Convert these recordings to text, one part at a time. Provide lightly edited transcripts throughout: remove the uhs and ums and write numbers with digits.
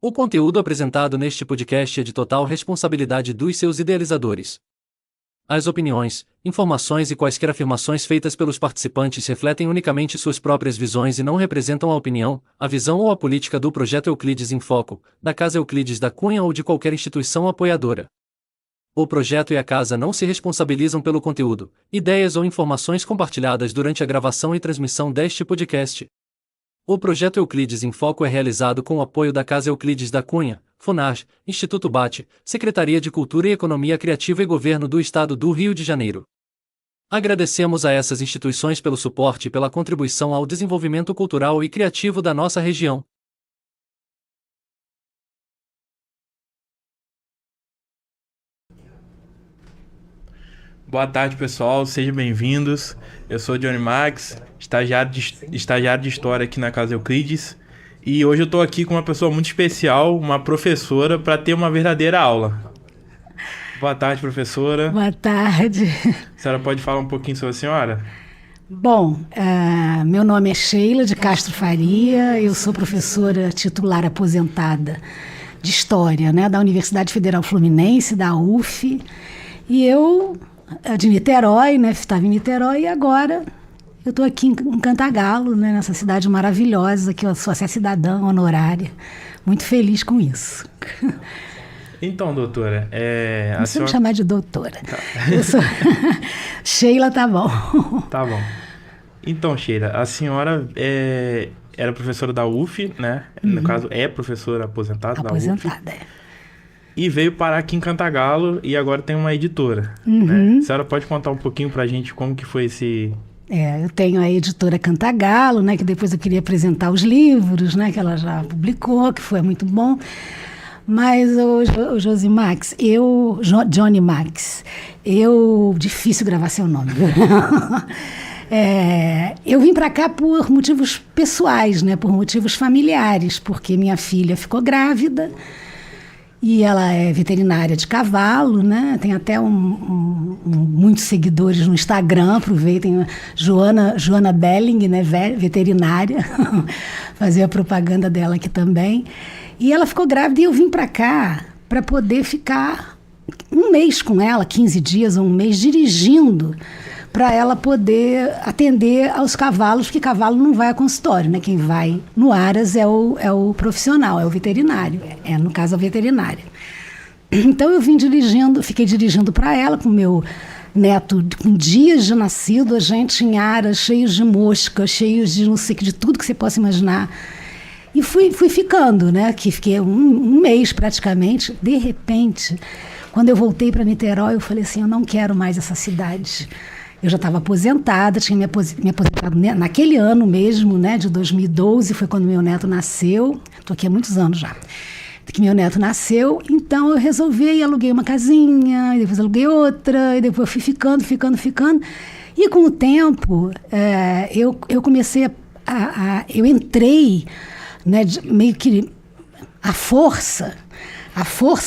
O conteúdo apresentado neste podcast é de total responsabilidade dos seus idealizadores. As opiniões, informações e quaisquer afirmações feitas pelos participantes refletem unicamente suas próprias visões e não representam a opinião, a visão ou a política do Projeto Euclides em Foco, da Casa Euclides da Cunha ou de qualquer instituição apoiadora. O projeto e a casa não se responsabilizam pelo conteúdo, ideias ou informações compartilhadas durante a gravação e transmissão deste podcast. O Projeto Euclides em Foco é realizado com o apoio da Casa Euclides da Cunha, FUNAG, Instituto BAT, Secretaria de Cultura e Economia Criativa e Governo do Estado do Rio de Janeiro. Agradecemos a essas instituições pelo suporte e pela contribuição ao desenvolvimento cultural e criativo da nossa região. Boa tarde, pessoal. Sejam bem-vindos. Eu sou o Johnny Max, estagiário de História aqui na Casa Euclides. E hoje eu estou aqui com uma pessoa muito especial, uma professora, para ter uma verdadeira aula. Boa tarde, professora. Boa tarde. A senhora pode falar um pouquinho sobre a senhora? Bom, meu nome é Sheila de Castro Faria, eu sou professora titular aposentada de História, né, da Universidade Federal Fluminense, da UF, e eu, de Niterói, né, estava em Niterói, e agora eu estou aqui em Cantagalo, né, nessa cidade maravilhosa, que eu sou essa cidadã honorária, muito feliz com isso. Então, doutora, não precisa me chamar de doutora. Tá. Eu sou... Sheila, tá bom. Tá bom. Então, Sheila, a senhora era professora da UF, né? No caso, é professora aposentada da UF. Aposentada, é. E veio parar aqui em Cantagalo e agora tem uma editora, né? A senhora pode contar um pouquinho pra gente como que foi esse... Eu tenho a editora Cantagalo, né? Que depois eu queria apresentar os livros, né? Que ela já publicou, que foi muito bom. Mas o Josi Max, Johnny Max, difícil gravar seu nome. Eu vim para cá por motivos pessoais, né? Por motivos familiares, porque minha filha ficou grávida e ela é veterinária de cavalo, né? Tem até muitos seguidores no Instagram, aproveitem, Joana Belling, né? Veterinária, fazer a propaganda dela aqui também. E ela ficou grávida e eu vim para cá para poder ficar um mês com ela, 15 dias ou um mês, dirigindo, para ela poder atender aos cavalos, porque cavalo não vai a consultório, né? Quem vai no Aras é o profissional, é o veterinário, no caso a veterinária. Então eu fiquei dirigindo para ela com meu neto com dias de nascido, a gente em Aras, cheios de mosca, cheios de não sei que, de tudo que você possa imaginar. E fui ficando, né? Que fiquei um mês praticamente. De repente, quando eu voltei para Niterói, eu falei assim, eu não quero mais essa cidade. Eu já estava aposentada, tinha me aposentado naquele ano mesmo, né? De 2012, foi quando meu neto nasceu. Estou aqui há muitos anos já. Que meu neto nasceu, então eu resolvi e aluguei uma casinha, e depois aluguei outra, e depois eu fui ficando. E com o tempo, eu comecei eu entrei, né, meio que a força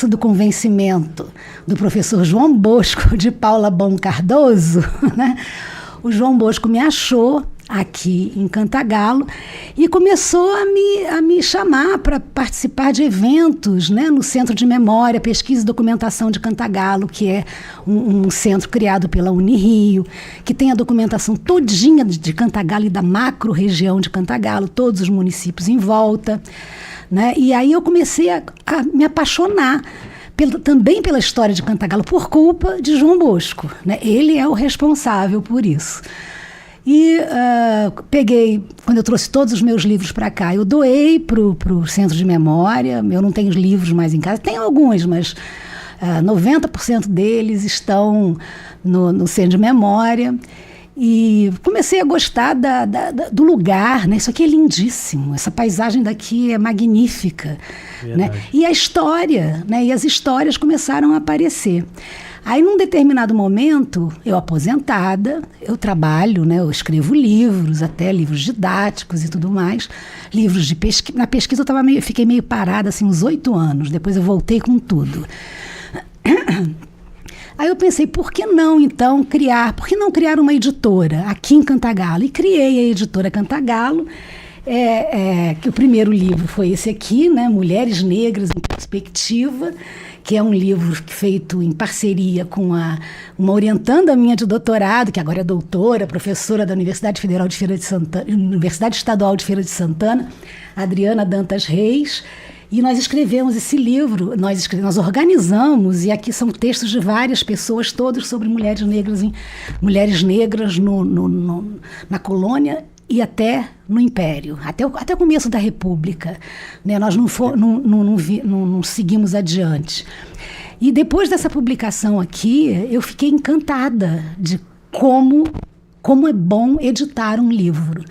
do convencimento do professor João Bosco de Paula Bom Cardoso, né? O João Bosco me achou aqui em Cantagalo e começou a me chamar para participar de eventos, né, no Centro de Memória, Pesquisa e Documentação de Cantagalo, que é um centro criado pela Unirio, que tem a documentação todinha de Cantagalo e da macro-região de Cantagalo, todos os municípios em volta, né? E aí eu comecei a me apaixonar também pela história de Cantagalo, por culpa de João Bosco, né? Ele é o responsável por isso. E peguei, quando eu trouxe todos os meus livros para cá, eu doei para o Centro de Memória. Eu não tenho os livros mais em casa, tenho alguns, mas 90% deles estão no Centro de Memória. E comecei a gostar do lugar, né? Isso aqui é lindíssimo, essa paisagem daqui é magnífica, né? E a história, né? E as histórias começaram a aparecer. Aí, num determinado momento, eu aposentada, eu trabalho, né? Eu escrevo livros, até livros didáticos e tudo mais, livros de pesquisa. Na pesquisa eu fiquei meio parada, assim, uns 8 anos, depois eu voltei com tudo. Aí eu pensei, por que não criar uma editora aqui em Cantagalo? E criei a editora Cantagalo, que o primeiro livro foi esse aqui, né, Mulheres Negras em Perspectiva, que é um livro feito em parceria com uma orientanda minha de doutorado, que agora é doutora, professora da Universidade Federal de Feira de Santana, Universidade Estadual de Feira de Santana, Adriana Dantas Reis. E nós escrevemos esse livro, nós organizamos, e aqui são textos de várias pessoas, todos sobre mulheres negras na colônia e até no Império, até o começo da República, né? Nós não seguimos adiante. E depois dessa publicação aqui, eu fiquei encantada de como é bom editar um livro.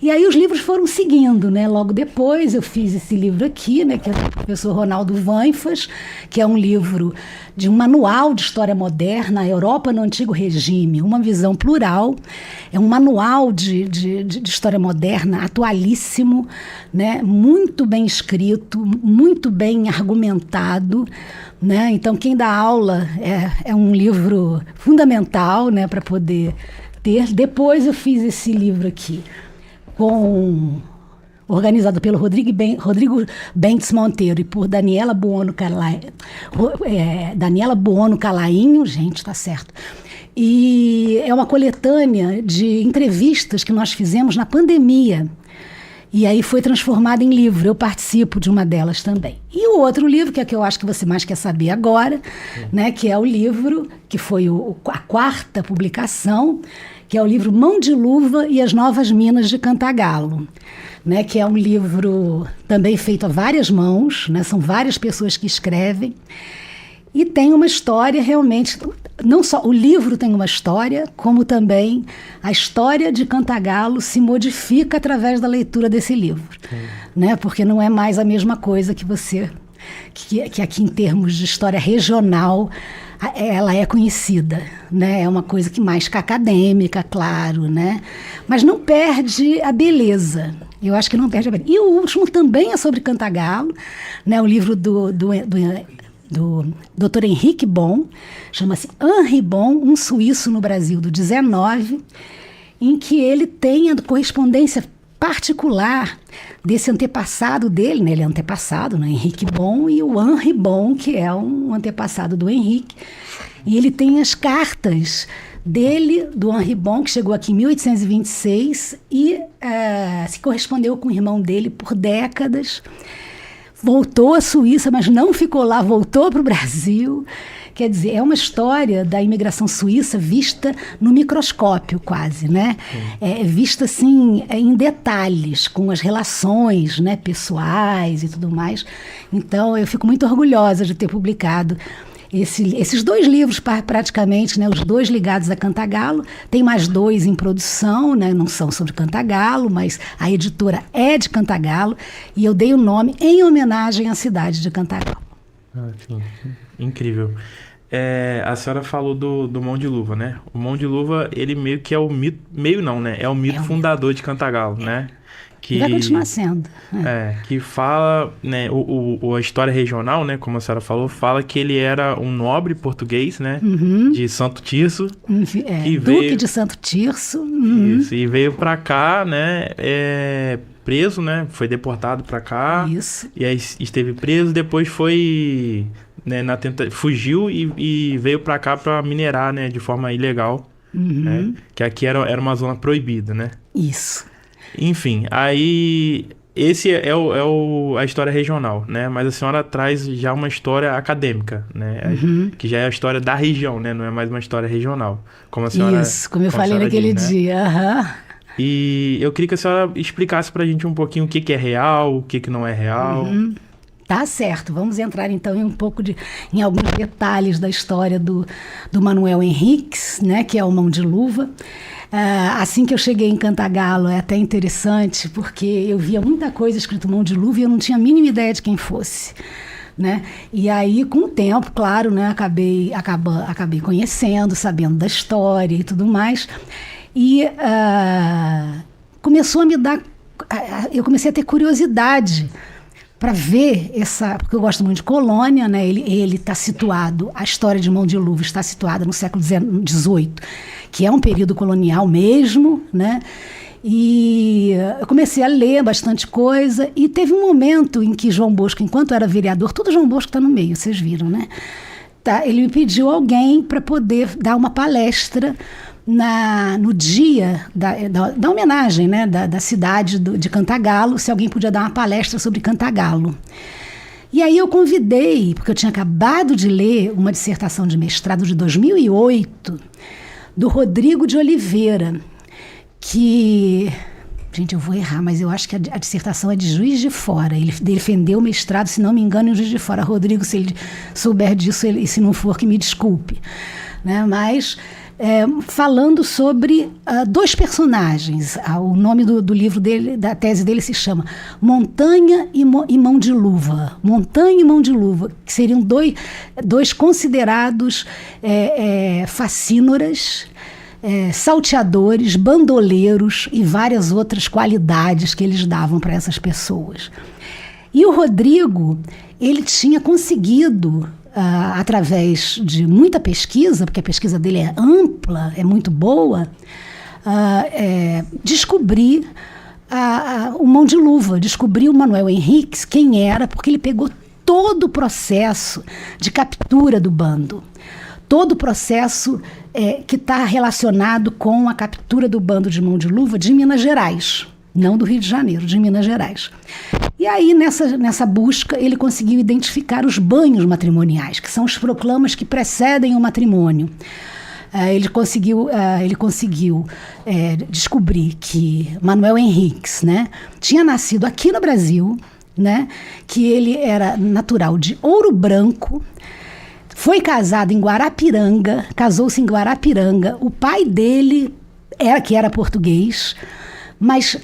E aí os livros foram seguindo, né? Logo depois eu fiz esse livro aqui, né, que é do professor Ronaldo Vanfas, que é um livro de um manual de história moderna, a Europa no Antigo Regime, uma visão plural. É um manual de história moderna atualíssimo, né? Muito bem escrito, muito bem argumentado, né? Então quem dá aula é um livro fundamental, né, para poder ter. Depois eu fiz esse livro aqui, organizado pelo Rodrigo Bentes Monteiro e por Daniela Buono Calainho, gente, tá certo. E é uma coletânea de entrevistas que nós fizemos na pandemia. E aí foi transformada em livro. Eu participo de uma delas também. E o outro livro, que é o que eu acho que você mais quer saber agora, né, que é o livro que foi a quarta publicação, que é o livro Mão de Luva e as Novas Minas de Cantagalo, né, que é um livro também feito a várias mãos, né, são várias pessoas que escrevem, e tem uma história realmente, não só o livro tem uma história, como também a história de Cantagalo se modifica através da leitura desse livro, né, porque não é mais a mesma coisa que aqui em termos de história regional ela é conhecida, né? É uma coisa que mais que acadêmica, claro, né? Mas não perde a beleza. Eu acho que não perde a beleza. E o último também é sobre Cantagalo, né? O livro do Dr. Henrique Bon, chama-se Henri Bon, um suíço no Brasil, do 19, em que ele tem a correspondência particular desse antepassado dele, né? Ele é antepassado, né? Henrique Bon, e o Henri Bon, que é um antepassado do Henrique. E ele tem as cartas dele, do Henri Bon, que chegou aqui em 1826 e se correspondeu com o irmão dele por décadas. Voltou à Suíça, mas não ficou lá, voltou para o Brasil. Quer dizer, é uma história da imigração suíça vista no microscópio quase, né? Vista assim em detalhes, com as relações, né, pessoais e tudo mais. Então, eu fico muito orgulhosa de ter publicado esses dois livros praticamente, né, os dois ligados a Cantagalo. Tem mais dois em produção, né, não são sobre Cantagalo, mas a editora é de Cantagalo e eu dei o nome em homenagem à cidade de Cantagalo. Sim. Incrível. A senhora falou do Mão de Luva, né? O Mão de Luva, ele meio que é o mito... Meio não, né? É o mito fundador de Cantagalo, né? Que vai continuar sendo. Que fala, né? A história regional, né? Como a senhora falou, fala que ele era um nobre português, né? De Santo Tirso. Duque de Santo Tirso. Isso, e veio pra cá, né? Preso, né? Foi deportado pra cá. Isso. E aí esteve preso, depois foi... Né, fugiu e veio para cá para minerar, né, de forma ilegal, né, que aqui era uma zona proibida, né? Isso. Enfim, aí esse é a história regional, né? Mas a senhora traz já uma história acadêmica, né? Que já é a história da região, né? Não é mais uma história regional, como a senhora. Isso, como eu falei naquele dia. E eu queria que a senhora explicasse pra gente um pouquinho o que é real, o que não é real. Tá certo, vamos entrar então em alguns detalhes da história do Manuel Henriques, né, que é o Mão de Luva. Assim que eu cheguei em Cantagalo, é até interessante, porque eu via muita coisa escrito Mão de Luva e eu não tinha a mínima ideia de quem fosse, né? E aí, com o tempo, claro, né, acabei conhecendo, sabendo da história e tudo mais. E começou a me dar... Eu comecei a ter curiosidade para ver porque eu gosto muito de colônia, né? Ele está situado, a história de Mão de Luva está situada no século XVIII, que é um período colonial mesmo, né? E eu comecei a ler bastante coisa, e teve um momento em que João Bosco, enquanto era vereador, tudo João Bosco está no meio, vocês viram, né? Tá, ele me pediu alguém para poder dar uma palestra no dia da homenagem, né, da cidade de Cantagalo, se alguém podia dar uma palestra sobre Cantagalo. E aí eu convidei, porque eu tinha acabado de ler uma dissertação de mestrado de 2008, do Rodrigo de Oliveira, que... Gente, eu vou errar, mas eu acho que a dissertação é de Juiz de Fora. Ele defendeu o mestrado, se não me engano, em Juiz de Fora. Rodrigo, se ele souber disso, e se não for, que me desculpe. Né? Mas falando sobre dois personagens. O nome do livro dele, da tese dele, se chama Montanha e Mão de Luva. Montanha e Mão de Luva, que seriam dois considerados facínoras, salteadores, bandoleiros e várias outras qualidades que eles davam para essas pessoas. E o Rodrigo, ele tinha conseguido, através de muita pesquisa, porque a pesquisa dele é ampla, é muito boa, descobrir o Mão de Luva, descobrir o Manuel Henriques, quem era, porque ele pegou todo o processo de captura do bando. Todo o processo que está relacionado com a captura do bando de Mão de Luva de Minas Gerais, não do Rio de Janeiro, de Minas Gerais. E aí, nessa busca, ele conseguiu identificar os banhos matrimoniais, que são os proclamas que precedem o matrimônio. Ele conseguiu descobrir que Manuel Henriques, né, tinha nascido aqui no Brasil, né, que ele era natural de Ouro Branco, foi casado em Guarapiranga, casou-se em Guarapiranga. O pai dele que era português, mas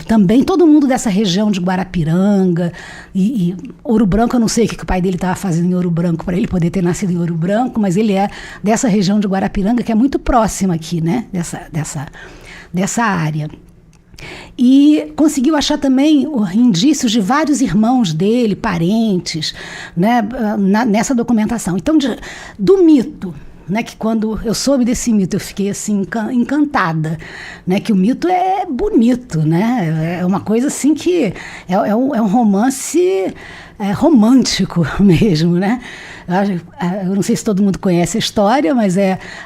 também todo mundo dessa região de Guarapiranga e Ouro Branco, eu não sei o que o pai dele estava fazendo em Ouro Branco para ele poder ter nascido em Ouro Branco, mas ele é dessa região de Guarapiranga, que é muito próxima aqui, né, dessa área. E conseguiu achar também indícios de vários irmãos dele, parentes, né, nessa documentação. Então, do mito, né, que quando eu soube desse mito eu fiquei assim encantada, né, que o mito é bonito, né, é uma coisa assim que é um romance romântico mesmo, né. Eu não sei se todo mundo conhece a história, mas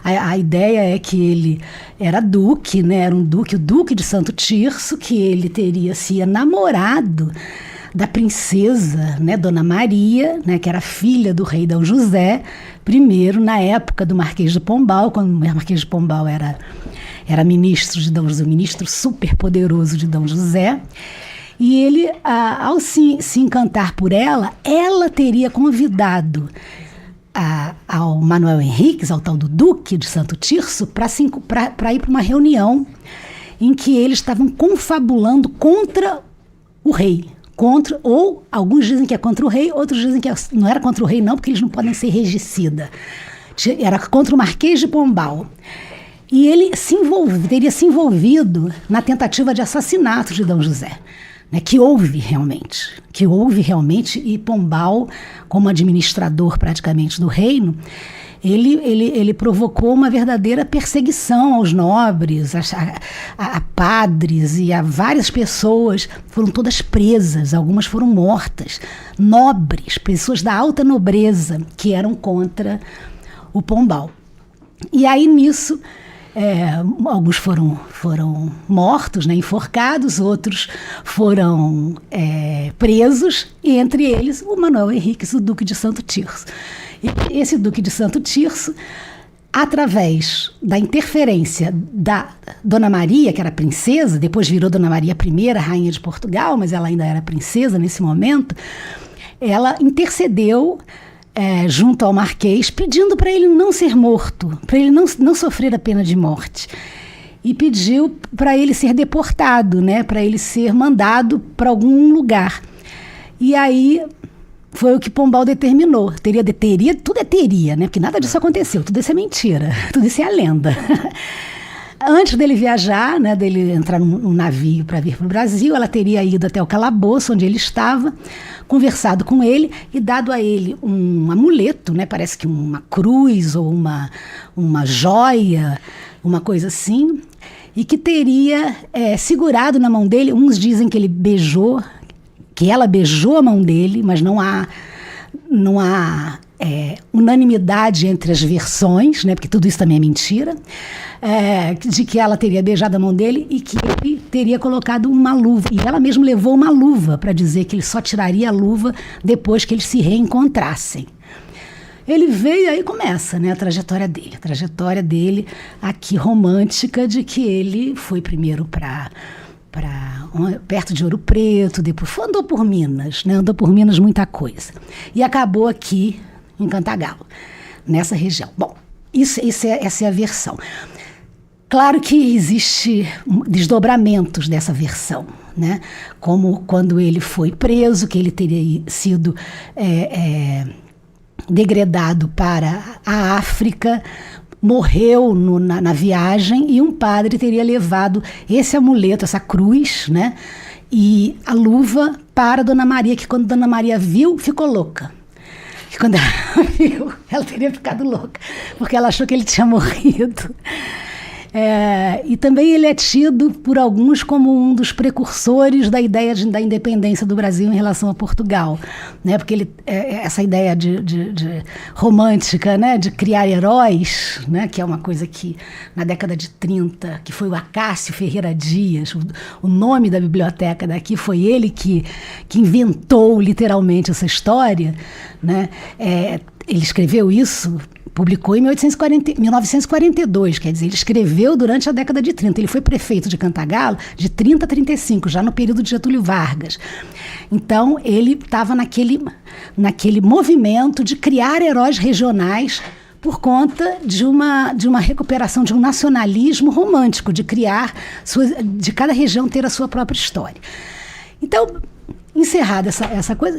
a ideia é que ele era duque, né, era o duque de Santo Tirso, que ele teria se enamorado da princesa, né, Dona Maria, né, que era filha do rei Dom José I, na época do Marquês de Pombal, quando o Marquês de Pombal era ministro de Dom José, ministro super poderoso de Dom José. E ele, ao se encantar por ela teria convidado ao Manuel Henriques, ao tal do Duque de Santo Tirso, para ir para uma reunião em que eles estavam confabulando contra o rei. Ou alguns dizem que é contra o rei, outros dizem que não era contra o rei não, porque eles não podem ser regicida. Era contra o Marquês de Pombal. E ele teria se envolvido na tentativa de assassinato de Dom José. Né, que houve realmente, e Pombal, como administrador praticamente do reino, ele provocou uma verdadeira perseguição aos nobres, a padres e a várias pessoas, foram todas presas, algumas foram mortas, nobres, pessoas da alta nobreza que eram contra o Pombal. E aí nisso, alguns foram mortos, né, enforcados, outros foram presos, e entre eles o Manuel Henriques, o Duque de Santo Tirso. E esse Duque de Santo Tirso, através da interferência da Dona Maria, que era princesa, depois virou Dona Maria I, rainha de Portugal, mas ela ainda era princesa nesse momento, ela intercedeu junto ao Marquês, pedindo para ele não ser morto, para ele não sofrer a pena de morte. E pediu para ele ser deportado, né, para ele ser mandado para algum lugar. E aí foi o que Pombal determinou. Tudo teria, né, porque nada disso aconteceu, tudo isso é mentira, tudo isso é a lenda. Antes dele viajar, né, dele entrar num navio para vir para o Brasil, ela teria ido até o calabouço onde ele estava, conversado com ele e dado a ele um amuleto, né, parece que uma cruz ou uma joia, uma coisa assim, e que teria segurado na mão dele. Uns dizem que que ela beijou a mão dele, mas não há unanimidade entre as versões, né, porque tudo isso também é mentira, de que ela teria beijado a mão dele e que ele teria colocado uma luva. E ela mesma levou uma luva para dizer que ele só tiraria a luva depois que eles se reencontrassem. Ele veio, aí começa, né, a trajetória dele aqui romântica, de que ele foi primeiro perto de Ouro Preto, depois andou por Minas, né, muita coisa. E acabou aqui em Cantagalo, nessa região. Bom, essa é a versão. Claro que existe desdobramentos dessa versão, né? Como quando ele foi preso, que ele teria sido degradado para a África, morreu na viagem, e um padre teria levado esse amuleto, essa cruz, né? E a luva para Dona Maria, que quando Dona Maria viu, ficou louca. Que quando ela viu, ela teria ficado louca, porque ela achou que ele tinha morrido. E também ele é tido por alguns como um dos precursores da ideia da independência do Brasil em relação a Portugal, né? Porque essa ideia de romântica, né? De criar heróis, né? Que é uma coisa que na década de 30, que foi o Acácio Ferreira Dias, o nome da biblioteca daqui, foi ele que inventou literalmente essa história, né? Ele escreveu isso, publicou em 1942, quer dizer, ele escreveu durante a década de 30. Ele foi prefeito de Cantagalo de 30 a 35, já no período de Getúlio Vargas. Então, ele estava naquele movimento de criar heróis regionais por conta de uma recuperação de um nacionalismo romântico, de criar, de cada região ter a sua própria história. Então, encerrada essa coisa,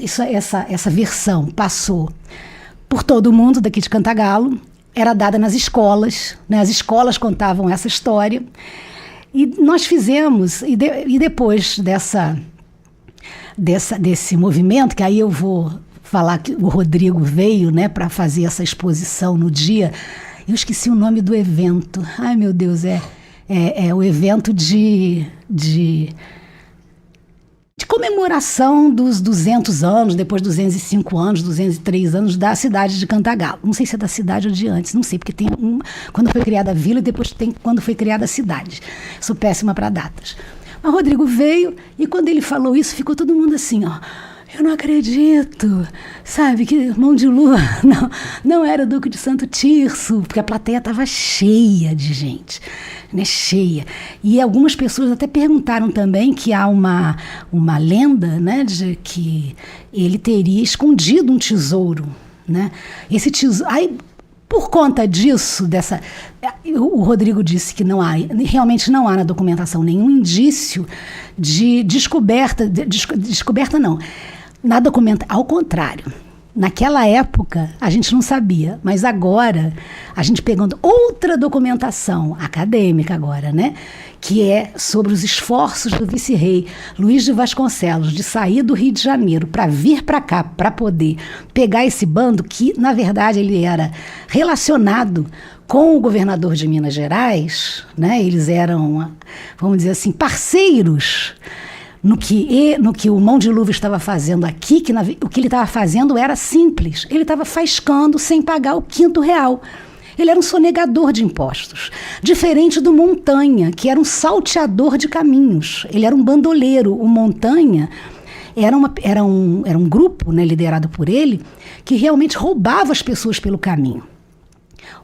essa versão passou por todo mundo daqui de Cantagalo, era dada nas escolas, né? As escolas contavam essa história, e nós fizemos, e depois desse movimento, que aí eu vou falar que o Rodrigo veio, né, para fazer essa exposição no dia, eu esqueci o nome do evento, ai meu Deus, é o evento de comemoração dos 200 anos, depois 205 anos, 203 anos da cidade de Cantagalo. Não sei se é da cidade ou de antes, não sei, porque tem quando foi criada a vila e depois tem quando foi criada a cidade. Sou péssima para datas. Mas Rodrigo veio, e quando ele falou isso, ficou todo mundo assim, ó. Eu não acredito, sabe, que Mão de Lua não era o Duque de Santo Tirso, porque a plateia estava cheia de gente, né, cheia. E algumas pessoas até perguntaram também que há uma lenda, né, de que ele teria escondido um tesouro, né? Esse tesouro... Aí, por conta disso, o Rodrigo disse que realmente não há na documentação nenhum indício de descoberta não. Na documentação, ao contrário, naquela época a gente não sabia, mas agora a gente pegando outra documentação acadêmica agora, né, que é sobre os esforços do vice-rei Luís de Vasconcelos de sair do Rio de Janeiro para vir para cá, para poder pegar esse bando que, na verdade, ele era relacionado com o governador de Minas Gerais, né? Eles eram, vamos dizer assim, parceiros no que o Mão de Luva estava fazendo aqui, o que ele estava fazendo era simples. Ele estava faiscando sem pagar o quinto real. Ele era um sonegador de impostos, diferente do Montanha, que era um salteador de caminhos. Ele era um bandoleiro. O Montanha era um grupo, né, liderado por ele, que realmente roubava as pessoas pelo caminho.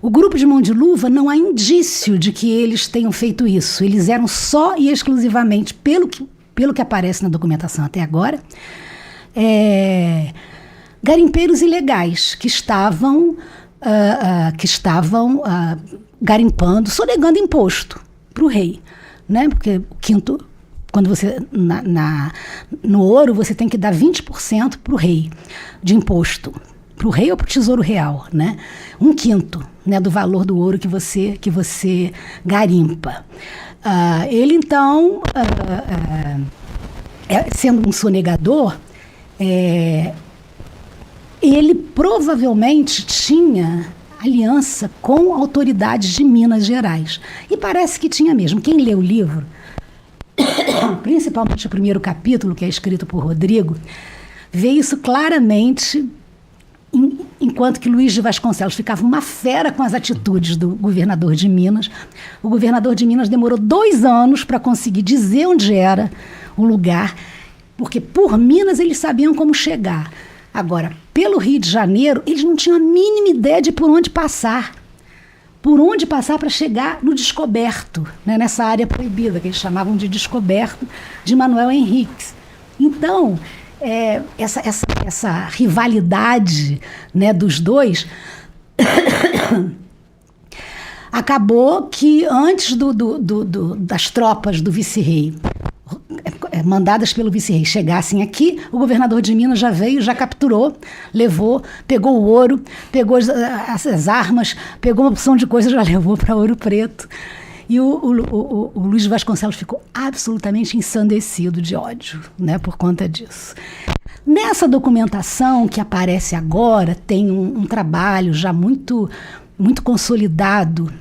O grupo de Mão de Luva, não há indício de que eles tenham feito isso. Eles eram só e exclusivamente, pelo que aparece na documentação até agora, garimpeiros ilegais que estavam garimpando, sonegando imposto para o rei, né? Porque o quinto, quando você no ouro você tem que dar 20% para o rei de imposto, para o rei ou para o Tesouro Real, né? 1/5, né, do valor do ouro que você garimpa. Ele, então, sendo um sonegador, ele provavelmente tinha aliança com autoridades de Minas Gerais. E parece que tinha mesmo. Quem lê o livro, principalmente o primeiro capítulo, que é escrito por Rodrigo, vê isso claramente, enquanto que Luiz de Vasconcelos ficava uma fera com as atitudes do governador de Minas. O governador de Minas demorou 2 anos para conseguir dizer onde era o lugar, porque por Minas eles sabiam como chegar. Agora, pelo Rio de Janeiro, eles não tinham a mínima ideia de por onde passar. Por onde passar para chegar no descoberto, né, nessa área proibida, que eles chamavam de descoberto, de Manuel Henriques. Então, essa rivalidade, né, dos dois acabou que antes das tropas do vice-rei mandadas pelo vice-rei chegassem aqui, o governador de Minas já veio, já capturou, levou, pegou o ouro, pegou as armas, pegou uma opção de coisas, já levou para Ouro Preto. E o Luiz de Vasconcelos ficou absolutamente ensandecido de ódio, né, por conta disso. Nessa documentação que aparece agora, tem um trabalho já muito, muito consolidado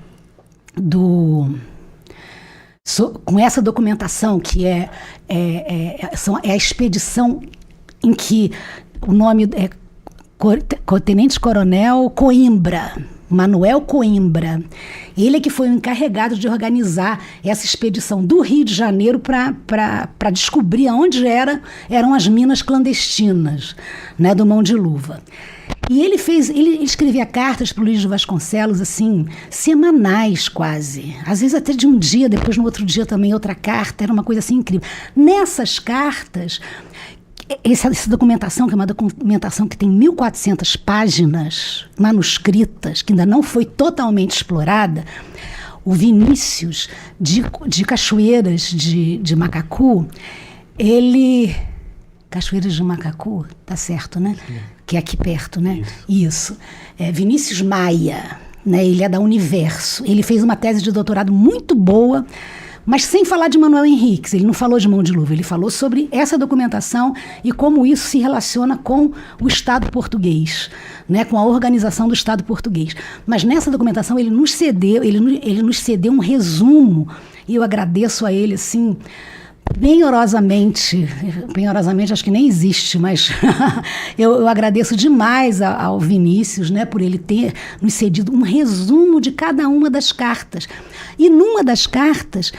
com essa documentação, que é a expedição em que o nome é Tenente Coronel Coimbra, Manuel Coimbra. Ele é que foi o encarregado de organizar essa expedição do Rio de Janeiro para descobrir onde eram as minas clandestinas, né, do Mão de Luva. E ele escrevia cartas para o Luiz de Vasconcelos, assim, semanais quase. Às vezes até de um dia, depois no outro dia também outra carta, era uma coisa assim incrível. Nessas cartas, essa documentação, que é uma documentação que tem 1.400 páginas manuscritas, que ainda não foi totalmente explorada, o Vinícius de Cachoeiras de Macacu, Cachoeiras de Macacu, tá certo, né? Sim. Que é aqui perto, né? Isso. Vinícius Maia, né? Ele é da Universo. Ele fez uma tese de doutorado muito boa, mas sem falar de Manuel Henriques. Ele não falou de Mão de Luva, ele falou sobre essa documentação e como isso se relaciona com o Estado português, né? Com a organização do Estado português. Mas nessa documentação ele nos cedeu um resumo, e eu agradeço a ele, assim, penhorosamente acho que nem existe, mas eu agradeço demais ao Vinícius, né, por ele ter nos cedido um resumo de cada uma das cartas. E numa das cartas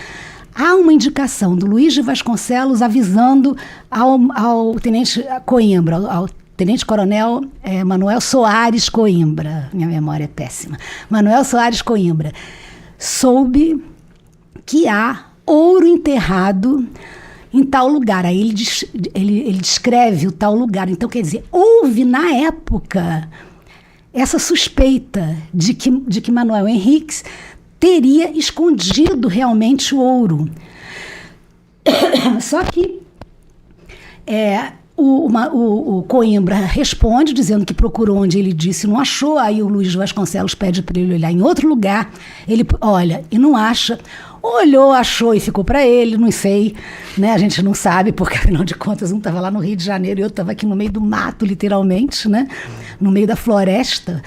há uma indicação do Luiz de Vasconcelos avisando ao Tenente Coimbra, ao Tenente Coronel Manuel Soares Coimbra, minha memória é péssima, Manuel Soares Coimbra, soube que há ouro enterrado em tal lugar. Aí ele descreve o tal lugar. Então, quer dizer, houve na época essa suspeita de que Manuel Henriques teria escondido realmente o ouro. Só que o Coimbra responde dizendo que procurou onde ele disse, não achou. Aí o Luiz Vasconcelos pede para ele olhar em outro lugar. Ele olha e não acha. Olhou, achou e ficou para ele, não sei, né? A gente não sabe, porque afinal de contas um estava lá no Rio de Janeiro e eu estava aqui no meio do mato, literalmente, né? No meio da floresta.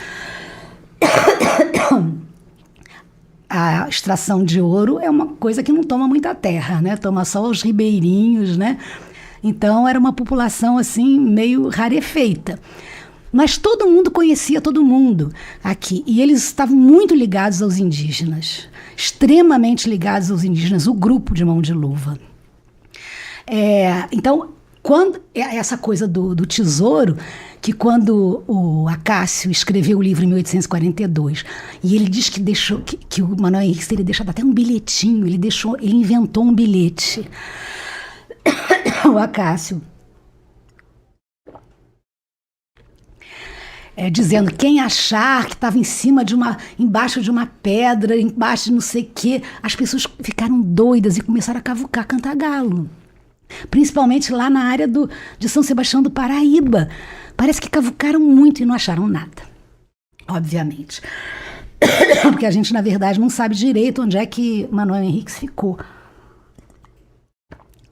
A extração de ouro é uma coisa que não toma muita terra, né? Toma só os ribeirinhos, né? Então era uma população assim meio rarefeita. Mas todo mundo conhecia todo mundo aqui. E eles estavam muito ligados aos indígenas, extremamente ligados aos indígenas, o grupo de Mão de Luva. Então, quando essa coisa do tesouro, que quando o Acácio escreveu o livro em 1842, e ele diz que deixou que o Manuel Henriques teria deixado até um bilhetinho, ele inventou um bilhete, o Acácio, dizendo quem achar que estava embaixo de uma pedra, embaixo de não sei o quê. As pessoas ficaram doidas e começaram a cavucar cantagalo. Principalmente lá na área de São Sebastião do Paraíba. Parece que cavucaram muito e não acharam nada, obviamente. Porque a gente, na verdade, não sabe direito onde é que Manuel Henriques ficou.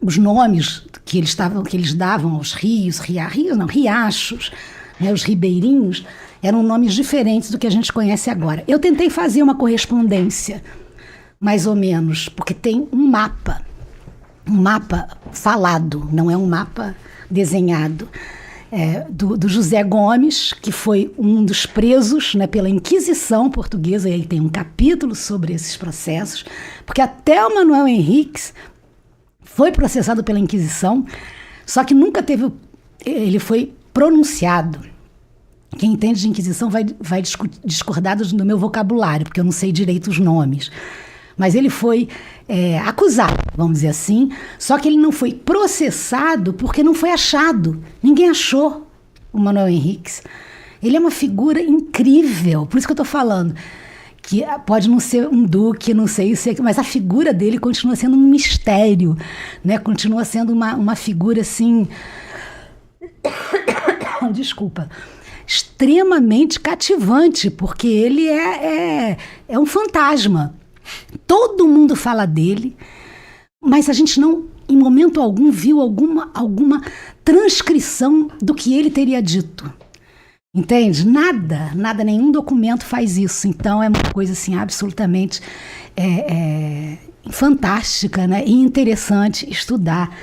Os nomes que eles davam aos riachos, né, os ribeirinhos, eram nomes diferentes do que a gente conhece agora. Eu tentei fazer uma correspondência, mais ou menos, porque tem um mapa falado, não é um mapa desenhado, do José Gomes, que foi um dos presos, né, pela Inquisição portuguesa, e aí tem um capítulo sobre esses processos, porque até o Manuel Henriques foi processado pela Inquisição, só que nunca teve... Ele foi pronunciado. Quem entende de Inquisição vai discordar do meu vocabulário, porque eu não sei direito os nomes. Mas ele foi acusado, vamos dizer assim, só que ele não foi processado porque não foi achado. Ninguém achou o Manuel Henriques. Ele é uma figura incrível, por isso que eu estou falando, que pode não ser um duque, não sei isso, mas a figura dele continua sendo um mistério, né? Continua sendo uma figura assim... Desculpa... extremamente cativante, porque ele é um fantasma. Todo mundo fala dele, mas a gente não, em momento algum, viu alguma transcrição do que ele teria dito. Entende? Nada, nenhum documento faz isso. Então é uma coisa assim, absolutamente fantástica, né? E interessante estudar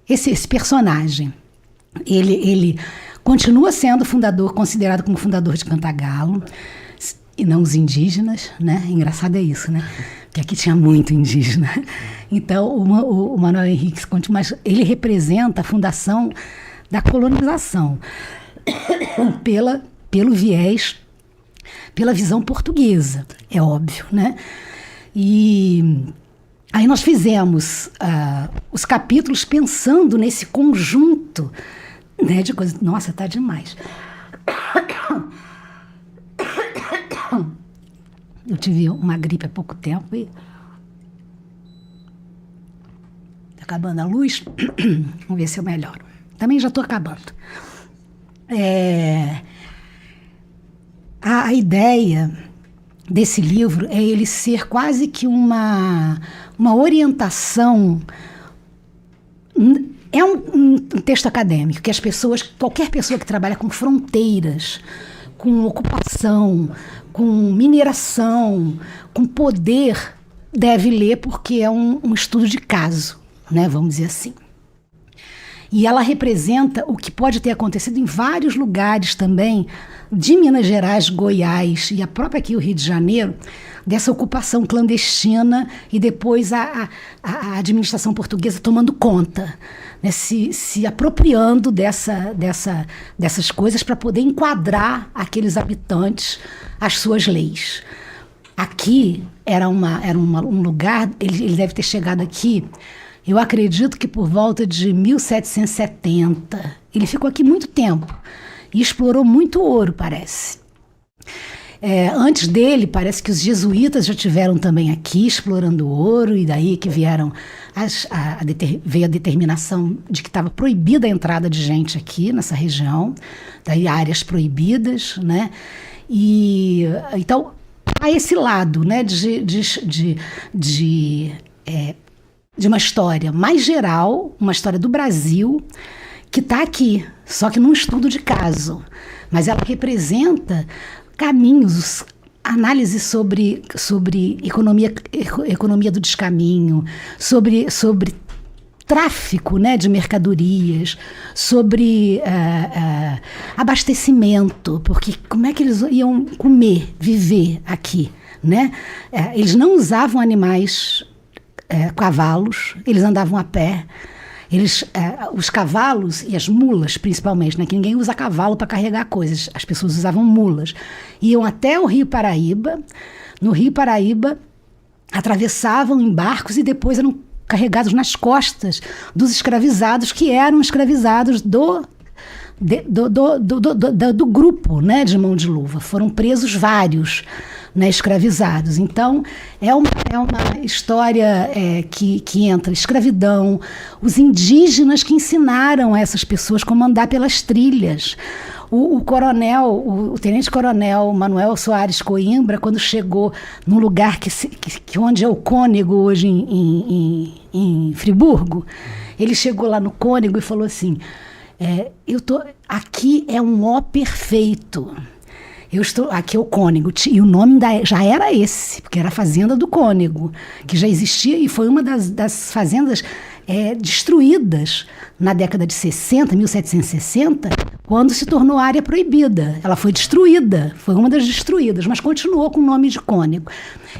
esse personagem. Ele continua sendo considerado como fundador de Cantagalo, e não os indígenas, né? Engraçado é isso, né? Porque aqui tinha muito indígena. Então, o Manuel Henriques, mas ele representa a fundação da colonização pelo viés, pela visão portuguesa, é óbvio, né? E aí nós fizemos os capítulos pensando nesse conjunto, né, de coisas. Nossa, tá demais. Eu tive uma gripe há pouco tempo e tá acabando a luz. Vamos ver se eu melhoro. Também já estou acabando. A ideia desse livro é ele ser quase que uma orientação. É um texto acadêmico que qualquer pessoa que trabalha com fronteiras, com ocupação, com mineração, com poder, deve ler, porque é um estudo de caso, né, vamos dizer assim. E ela representa o que pode ter acontecido em vários lugares também, de Minas Gerais, Goiás e a própria aqui o Rio de Janeiro, dessa ocupação clandestina e depois a administração portuguesa tomando conta, né, se apropriando dessas coisas para poder enquadrar aqueles habitantes às suas leis. Aqui era um lugar, ele deve ter chegado aqui, eu acredito que por volta de 1770. Ele ficou aqui muito tempo e explorou muito ouro, parece. Antes dele, parece que os jesuítas já tiveram também aqui explorando ouro, e daí que vieram veio a determinação de que estava proibida a entrada de gente aqui nessa região, daí áreas proibidas, né? E então há esse lado, né, de uma história mais geral, uma história do Brasil que está aqui, só que num estudo de caso, mas ela representa caminhos, análise sobre economia do descaminho, sobre tráfico, né, de mercadorias, sobre abastecimento, porque como é que eles iam comer, viver aqui, né? Eles não usavam animais, cavalos, eles andavam a pé. Os cavalos e as mulas, principalmente, né, que ninguém usa cavalo para carregar coisas, as pessoas usavam mulas. Iam até o Rio Paraíba, no Rio Paraíba atravessavam em barcos e depois eram carregados nas costas dos escravizados, que eram escravizados do grupo, né, de Mão de Luva. Foram presos vários, né, escravizados. Então, é uma história que entra escravidão, os indígenas que ensinaram a essas pessoas como andar pelas trilhas. O tenente-coronel Manuel Soares Coimbra, quando chegou num lugar que onde é o Cônego hoje em Friburgo, ele chegou lá no Cônego e falou assim: Aqui é um O perfeito. Aqui é o Cônego, e o nome já era esse, porque era a Fazenda do Cônego, que já existia e foi uma das fazendas destruídas na década de 60, 1760, quando se tornou área proibida. Ela foi destruída, foi uma das destruídas, mas continuou com o nome de Cônego.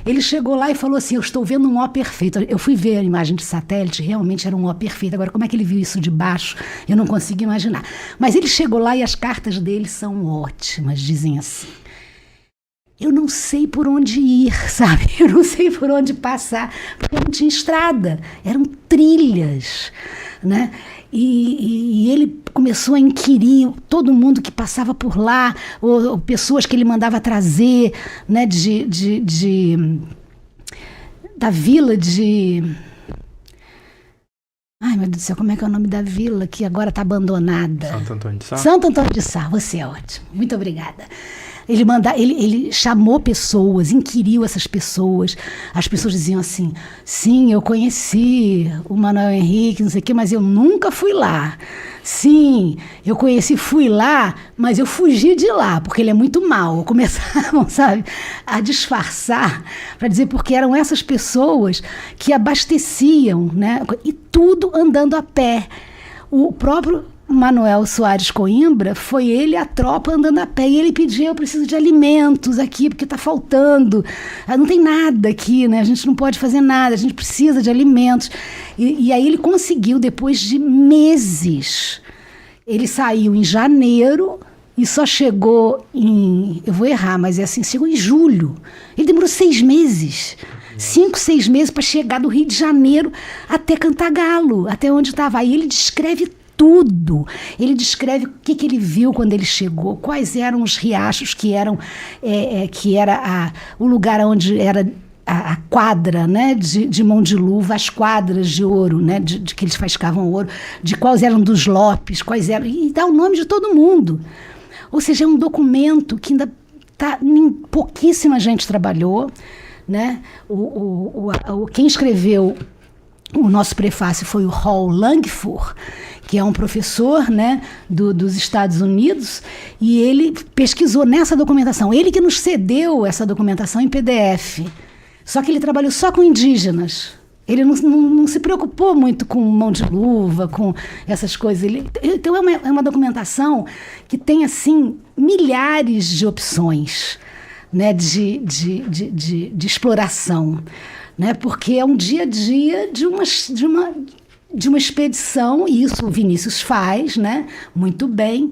Ele chegou lá e falou assim: eu estou vendo um O perfeito. Eu fui ver a imagem de satélite, realmente era um O perfeito. Agora, como é que ele viu isso de baixo? Eu não consigo imaginar. Mas ele chegou lá e as cartas dele são ótimas, dizem assim: eu não sei por onde ir, sabe? Eu não sei por onde passar, porque não tinha estrada, eram trilhas, né? E ele começou a inquirir todo mundo que passava por lá, ou pessoas que ele mandava trazer, né, da vila de... Ai, meu Deus do céu, como é que é o nome da vila que agora está abandonada? Santo Antônio de Sá? Santo Antônio de Sá, você é ótimo. Muito obrigada. Ele chamou pessoas, inquiriu essas pessoas. As pessoas diziam assim: sim, eu conheci o Manuel Henrique, não sei o quê, mas eu nunca fui lá. Sim, eu conheci, fui lá, mas eu fugi de lá, porque ele é muito mau. Começaram, sabe, a disfarçar, para dizer porque eram essas pessoas que abasteciam, né? E tudo andando a pé. O próprio Manuel Soares Coimbra, foi ele a tropa andando a pé, e ele pedia: eu preciso de alimentos aqui, porque está faltando, não tem nada aqui, né? A gente não pode fazer nada, a gente precisa de alimentos. E aí ele conseguiu, depois de meses. Ele saiu em janeiro e só chegou eu vou errar, mas é assim, chegou em julho. Ele demorou 6 meses. 5, 6 meses para chegar do Rio de Janeiro até Cantagalo, até onde estava. Aí ele descreve tudo. Ele descreve o que ele viu quando ele chegou, quais eram os riachos que era o lugar onde era a quadra, né, de mão de luva, as quadras de ouro, né, de que eles faiscavam ouro, de quais eram dos Lopes, quais eram, e dá o nome de todo mundo. Ou seja, é um documento que ainda pouquíssima gente trabalhou, né? Quem escreveu o nosso prefácio foi o Hal Langford, que é um professor, né, dos Estados Unidos, e ele pesquisou nessa documentação. Ele que nos cedeu essa documentação em PDF. Só que ele trabalhou só com indígenas. Ele não se preocupou muito com mão de luva, com essas coisas. Então é uma documentação que tem, assim, milhares de opções, né, de exploração, né, porque é um dia a dia de uma expedição, e isso o Vinícius faz, né, muito bem,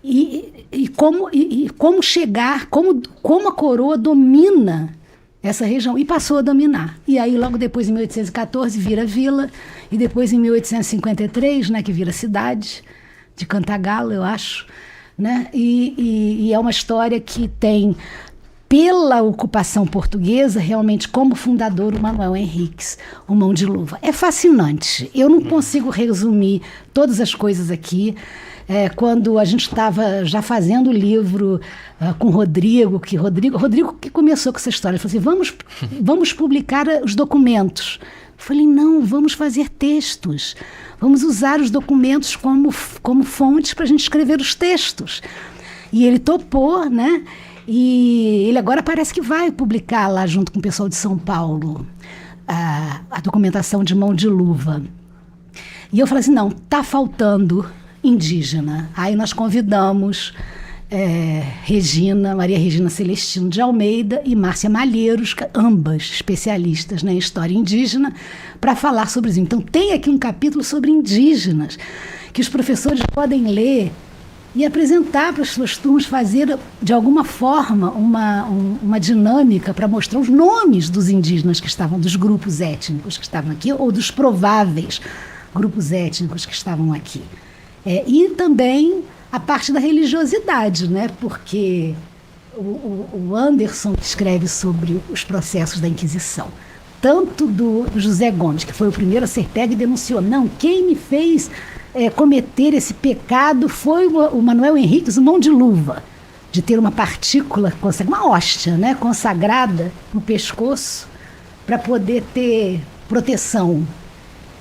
e como chegar, como a coroa domina essa região, e passou a dominar. E aí, logo depois, em 1814, vira vila, e depois, em 1853, né, que vira cidade de Cantagalo, eu acho, né, e é uma história que tem, pela ocupação portuguesa, realmente, como fundador, o Manuel Henriques, o Mão de Luva. É fascinante. Eu não consigo resumir todas as coisas aqui. Quando a gente estava já fazendo o livro com o Rodrigo que começou com essa história, ele falou assim: vamos publicar os documentos. Eu falei: não, vamos fazer textos. Vamos usar os documentos como fontes para a gente escrever os textos. E ele topou, né? E ele agora parece que vai publicar lá junto com o pessoal de São Paulo a documentação de Mão de Luva. E eu falei assim: não, está faltando indígena. Aí nós convidamos Maria Regina Celestino de Almeida e Márcia Malheiros, ambas especialistas, né, em história indígena, para falar sobre isso. Então tem aqui um capítulo sobre indígenas, que os professores podem ler e apresentar para as suas turmas, fazer de alguma forma uma dinâmica para mostrar os nomes dos indígenas que estavam, dos grupos étnicos que estavam aqui, ou dos prováveis grupos étnicos que estavam aqui. E também a parte da religiosidade, né? Porque o Anderson escreve sobre os processos da Inquisição, tanto do José Gomes, que foi o primeiro a ser pego e denunciou: não, quem me fez cometer esse pecado foi o Manuel Henriques, o Mão de Luva, de ter uma partícula, uma hóstia, né, consagrada no pescoço para poder ter proteção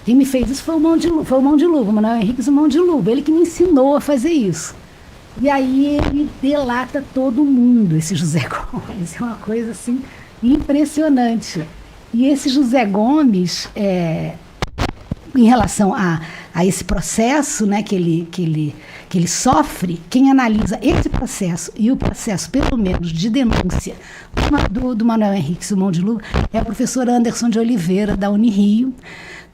Quem me fez isso foi o Mão de Luva, o Manuel Henrique o Mão de Luva. Ele que me ensinou a fazer isso. E aí ele delata todo mundo, esse José Gomes. É uma coisa assim impressionante. E esse José Gomes, em relação a esse processo, né, que ele sofre, quem analisa esse processo e o processo, pelo menos, de denúncia do Manuel Henrique Simão de Luva, é o professor Anderson de Oliveira, da Unirio,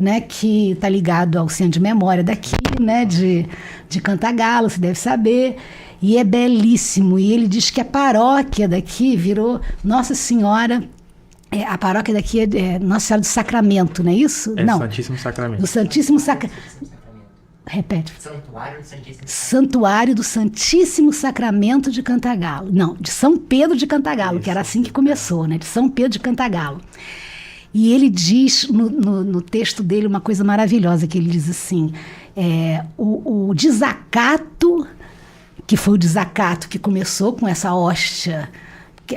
né, que está ligado ao Centro de Memória daqui, né, de Cantagalo, você deve saber, e é belíssimo. E ele diz que a paróquia daqui virou Nossa Senhora. A paróquia daqui é Nossa Senhora do Sacramento, não é isso? Não. Santíssimo Sacramento. Do Santíssimo Sacramento. Repete. Santuário do Santíssimo Sacramento de Cantagalo. Não, de São Pedro de Cantagalo, isso, que era assim que começou, né? De São Pedro de Cantagalo. E ele diz no texto dele uma coisa maravilhosa, que ele diz assim, o desacato, que foi o desacato que começou com essa hóstia, que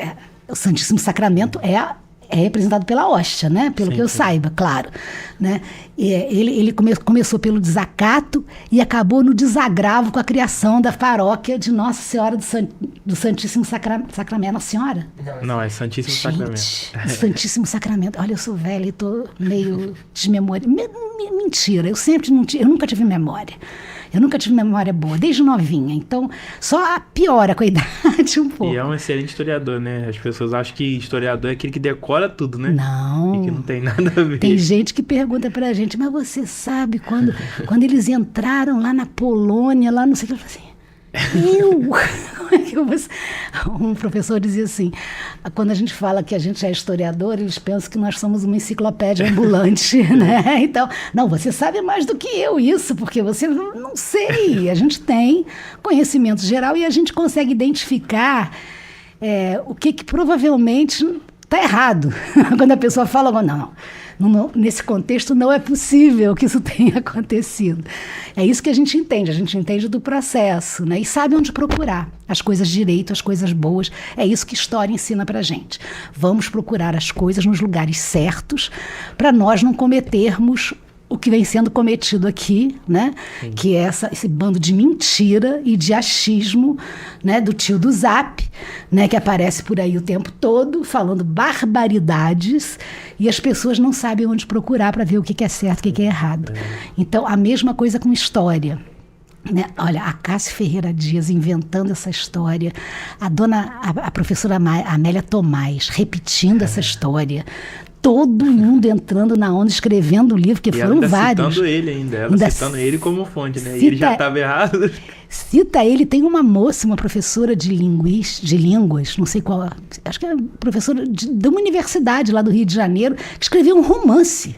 o Santíssimo Sacramento é representado pela hóstia, né? Pelo que eu saiba, claro. Né? Ele começou pelo desacato e acabou no desagravo com a criação da paróquia de Nossa Senhora do Santíssimo Sacramento. Nossa Senhora? Não, é Santíssimo Sacramento. Santíssimo Sacramento. Olha, eu sou velha e estou meio desmemoriada. Mentira, eu nunca tive memória. Eu nunca tive memória boa, desde novinha. Então, só piora com a idade um pouco. E é um excelente historiador, né? As pessoas acham que historiador é aquele que decora tudo, né? Não. E que não tem nada a ver. Tem gente que pergunta pra gente, mas você sabe quando eles entraram lá na Polônia, lá não sei o que, eu falei assim, como é que eu vou... Um professor dizia assim, quando a gente fala que a gente é historiador, eles pensam que nós somos uma enciclopédia ambulante, né? Então, não, você sabe mais do que eu isso, porque você não sei. A gente tem conhecimento geral e a gente consegue identificar o que provavelmente está errado. Quando a pessoa fala, não, nesse contexto não é possível que isso tenha acontecido. É isso que a gente entende do processo, né? E sabe onde procurar as coisas direito, as coisas boas. É isso que história ensina pra gente. Vamos procurar as coisas nos lugares certos para nós não cometermos o que vem sendo cometido aqui, né? Sim. Que é esse bando de mentira e de achismo, né? Do tio do Zap, né? Que aparece por aí o tempo todo, falando barbaridades, e as pessoas não sabem onde procurar para ver o que é certo e o que é errado. Então, a mesma coisa com história. Né? Olha, a Cássia Ferreira Dias inventando essa história, a professora Amélia Tomás repetindo essa história, todo mundo entrando na onda, escrevendo o livro, que foram vários. Citando ele ainda citando ele como fonte, né? E ele já estava errado. Cita ele, tem uma moça, uma professora de línguas, não sei qual, acho que é professora de uma universidade lá do Rio de Janeiro, que escreveu um romance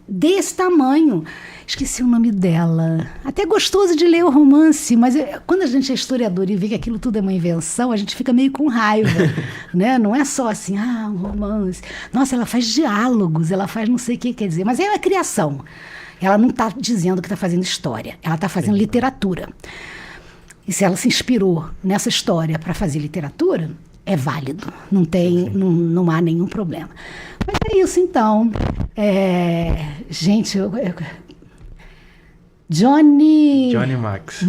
desse tamanho. Esqueci o nome dela. Até gostoso de ler o romance, mas quando a gente é historiador e vê que aquilo tudo é uma invenção, a gente fica meio com raiva, né? Não é só assim, um romance. Nossa, ela faz diálogos, ela faz não sei o que quer dizer, mas é uma criação. Ela não está dizendo que está fazendo história, ela está fazendo literatura. E se ela se inspirou nessa história para fazer literatura, é válido, não há nenhum problema. Mas é isso, então. Gente, Johnny Max.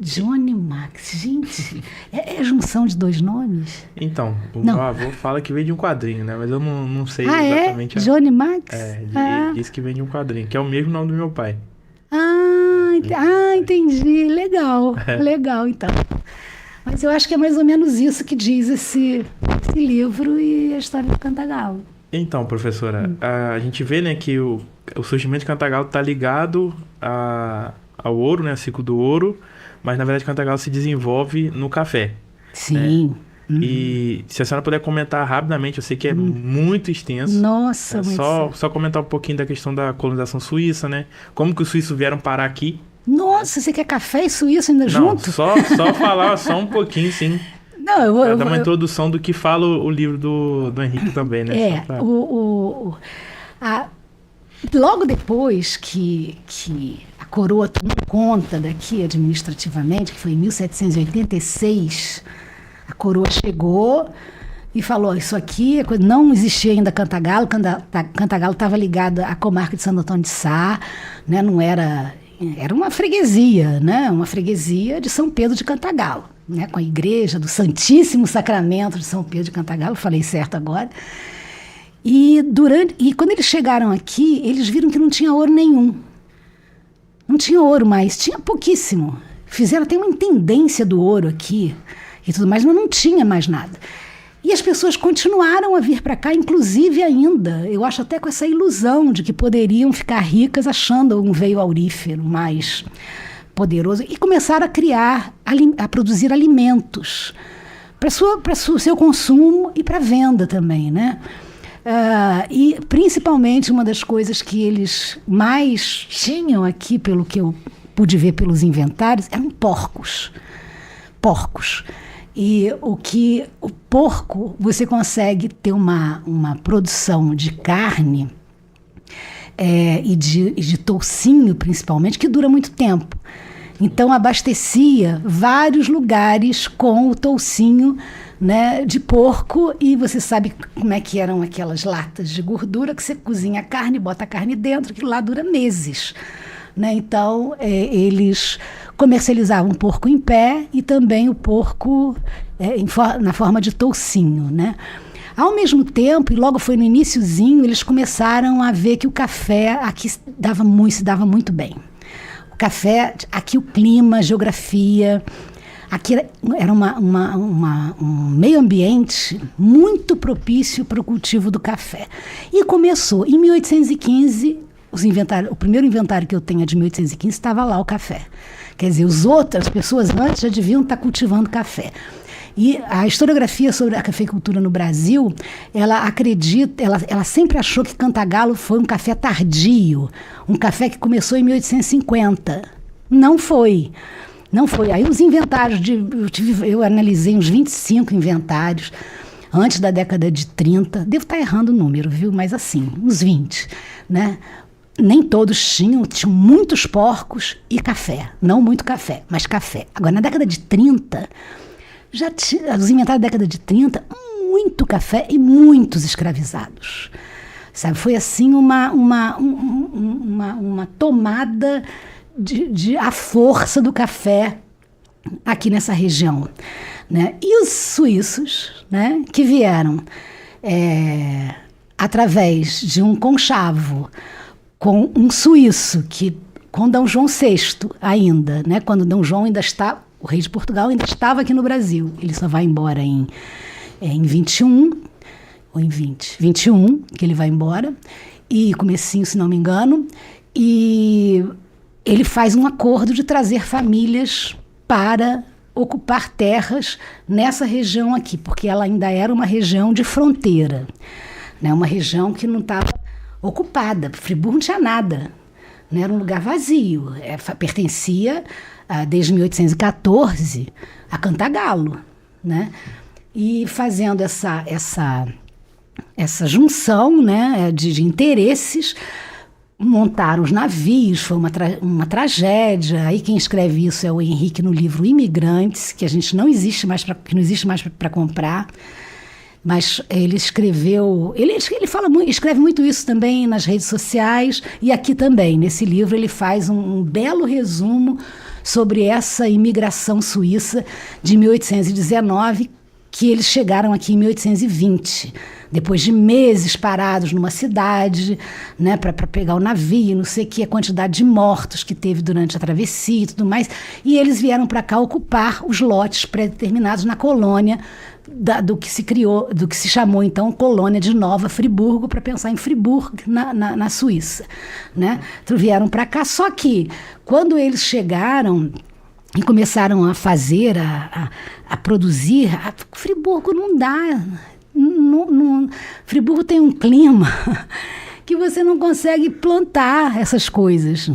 Johnny Max. Gente, é junção de dois nomes? Então, meu avô fala que veio de um quadrinho, né? Mas eu não sei exatamente. Johnny Max? Ele disse que vem de um quadrinho, que é o mesmo nome do meu pai. Entendi. Legal, então. Mas eu acho que é mais ou menos isso que diz esse livro e a história do Cantagalo. Então, professora, a gente vê, né, que o surgimento de Cantagalo está ligado ao ouro, né, ao ciclo do ouro, mas na verdade Cantagalo se desenvolve no café. Sim. Né? E se a senhora puder comentar rapidamente, eu sei que é muito extenso. Nossa, só comentar um pouquinho da questão da colonização suíça, né? Como que os suíços vieram parar aqui? Nossa, você quer café e suíço ainda junto? Só falar só um pouquinho, sim. Não, eu vou dar uma introdução do que fala o livro do Henrique também, né? Logo depois que a coroa tomou conta daqui administrativamente, que foi em 1786, a coroa chegou, e falou, isso aqui, não existia ainda Cantagalo, Cantagalo estava ligado à comarca de Santo Antônio de Sá, né? Não era uma freguesia, né? Uma freguesia de São Pedro de Cantagalo, né? Com a igreja do Santíssimo Sacramento de São Pedro de Cantagalo, falei certo agora. E quando eles chegaram aqui, eles viram que não tinha ouro nenhum. Não tinha ouro mais, tinha pouquíssimo. Fizeram até uma intendência do ouro aqui e tudo mais, mas não tinha mais nada. E as pessoas continuaram a vir para cá, inclusive ainda, eu acho até com essa ilusão de que poderiam ficar ricas achando um veio aurífero mais poderoso. E começaram a produzir alimentos para o seu consumo e para venda também, né? E principalmente uma das coisas que eles mais tinham aqui, pelo que eu pude ver pelos inventários, eram porcos. E o porco, você consegue ter uma produção de carne e de toucinho, principalmente, que dura muito tempo. Então, abastecia vários lugares com o toucinho, né, de porco, e você sabe como é que eram aquelas latas de gordura que você cozinha a carne, bota a carne dentro, que lá dura meses. Né? Então, eles comercializavam porco em pé e também o porco na forma de toucinho. Né? Ao mesmo tempo, e logo foi no iniciozinho, eles começaram a ver que o café aqui se dava muito bem. O café, aqui o clima, a geografia, aqui era um meio ambiente muito propício para o cultivo do café. E começou, em 1815, o primeiro inventário que eu tenho é de 1815, estava lá o café. Quer dizer, as pessoas antes já deviam estar cultivando café. E a historiografia sobre a cafeicultura no Brasil, ela sempre achou que Cantagalo foi um café tardio, um café que começou em 1850. Não foi. Aí os inventários, eu analisei uns 25 inventários antes da década de 30, devo estar errando o número, viu? Mas assim, uns 20, né? Nem todos tinham muitos porcos e café. Não muito café, mas café. Agora, na década de 30, os inventários da década de 30, muito café e muitos escravizados. Sabe? Foi assim uma tomada a força do café aqui nessa região. Né? E os suíços, né, que vieram através de um conchavo com um suíço, com Dom João VI ainda, né, quando Dom João o rei de Portugal ainda estava aqui no Brasil. Ele só vai embora em 21, ou em 21, que ele vai embora, e comecinho, se não me engano, e ele faz um acordo de trazer famílias para ocupar terras nessa região aqui, porque ela ainda era uma região de fronteira, né? Uma região que não estava ocupada. Friburgo não tinha nada, né? Era um lugar vazio, pertencia desde 1814 a Cantagalo, né? E fazendo essa junção, né, de interesses, montaram os navios, foi uma tragédia. Aí quem escreve isso é o Henrique no livro Imigrantes, que não existe mais para comprar. Mas ele escreveu, escreve muito isso também nas redes sociais, e aqui também, nesse livro, ele faz um belo resumo sobre essa imigração suíça de 1819, que eles chegaram aqui em 1820, depois de meses parados numa cidade, né, para pegar o navio, não sei o que, a quantidade de mortos que teve durante a travessia e tudo mais, e eles vieram para cá ocupar os lotes pré-determinados na colônia do que se chamou então colônia de Nova Friburgo, para pensar em Friburgo na Suíça, né? Então vieram para cá, só que quando eles chegaram e começaram a fazer, a produzir, Friburgo não dá. Friburgo tem um clima que você não consegue plantar essas coisas.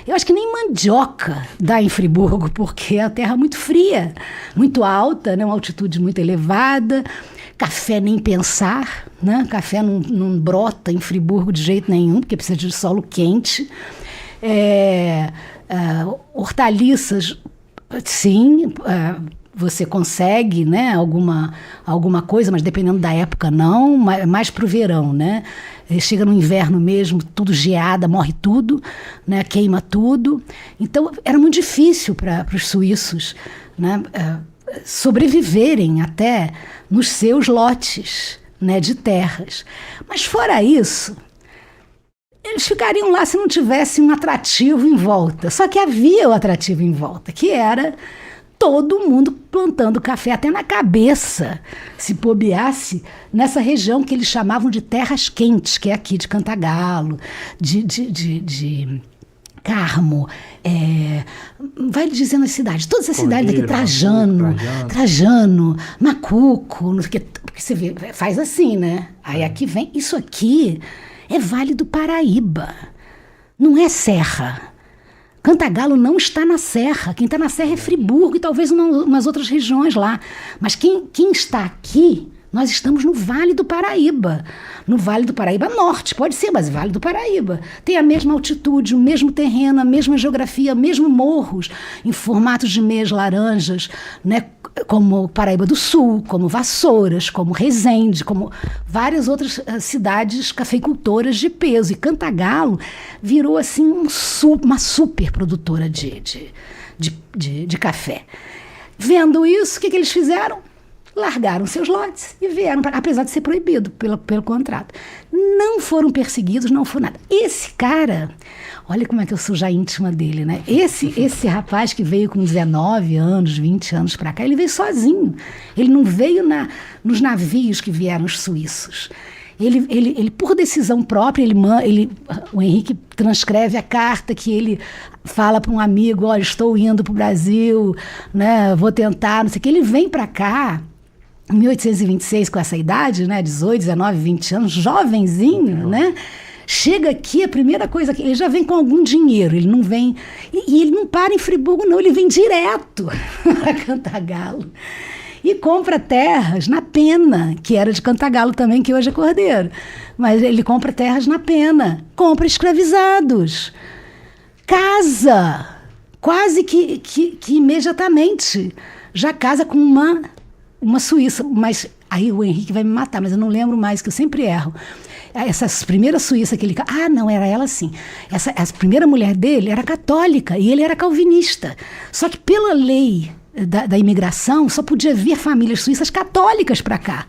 Eu acho que nem mandioca dá em Friburgo, porque é a terra muito fria, muito alta, né? Uma altitude muito elevada. Café nem pensar, né? Café não brota em Friburgo de jeito nenhum, porque precisa de solo quente. Hortaliças, sim, você consegue, né, alguma coisa, mas dependendo da época não, mais para o verão, né? Chega no inverno mesmo, tudo geada, morre tudo, né, queima tudo. Então era muito difícil para os suíços, né, sobreviverem até nos seus lotes, né, de terras. Mas fora isso, eles ficariam lá se não tivesse um atrativo em volta. Só que havia o atrativo em volta, que era todo mundo plantando café até na cabeça, se bobeasse, nessa região que eles chamavam de terras quentes, que é aqui de Cantagalo, de Carmo, vai dizendo as cidades, todas as cidades aqui, Trajano, Macuco, não sei o quê, porque você vê, faz assim, né? Aí aqui vem, isso aqui é Vale do Paraíba, não é Serra. Cantagalo não está na Serra. Quem está na Serra é Friburgo e talvez umas outras regiões lá. Mas quem está aqui, nós estamos no Vale do Paraíba. No Vale do Paraíba Norte, pode ser, mas Vale do Paraíba. Tem a mesma altitude, o mesmo terreno, a mesma geografia, mesmo morros, em formatos de meias laranjas, né? Como Paraíba do Sul, como Vassouras, como Resende, como várias outras cidades cafeicultoras de peso. E Cantagalo virou assim uma super produtora de café. Vendo isso, o que eles fizeram? Largaram seus lotes e vieram, apesar de ser proibido pelo contrato. Não foram perseguidos, não foi nada. Esse cara, olha como é que eu sou já íntima dele, né? Esse rapaz que veio com 19 anos, 20 anos para cá, ele veio sozinho. Ele não veio nos navios que vieram os suíços. Ele por decisão própria, o Henrique transcreve a carta que ele fala para um amigo, olha, estou indo para o Brasil, né? Vou tentar, não sei o que. Ele vem para cá em 1826, com essa idade, né, 18, 19, 20 anos, jovenzinho, né? Chega aqui, a primeira coisa que ele já vem com algum dinheiro, ele não vem, e ele não para em Friburgo não, ele vem direto a Cantagalo e compra terras na Pena, que era de Cantagalo também, que hoje é Cordeiro, mas ele compra terras na Pena, compra escravizados, casa, quase que imediatamente, já casa com uma suíça, mas aí o Henrique vai me matar, mas eu não lembro mais, que eu sempre erro. Essa primeira suíça que ele... Ah, não, era ela sim. Essa primeira mulher dele era católica e ele era calvinista. Só que pela lei da imigração, só podia vir famílias suíças católicas para cá.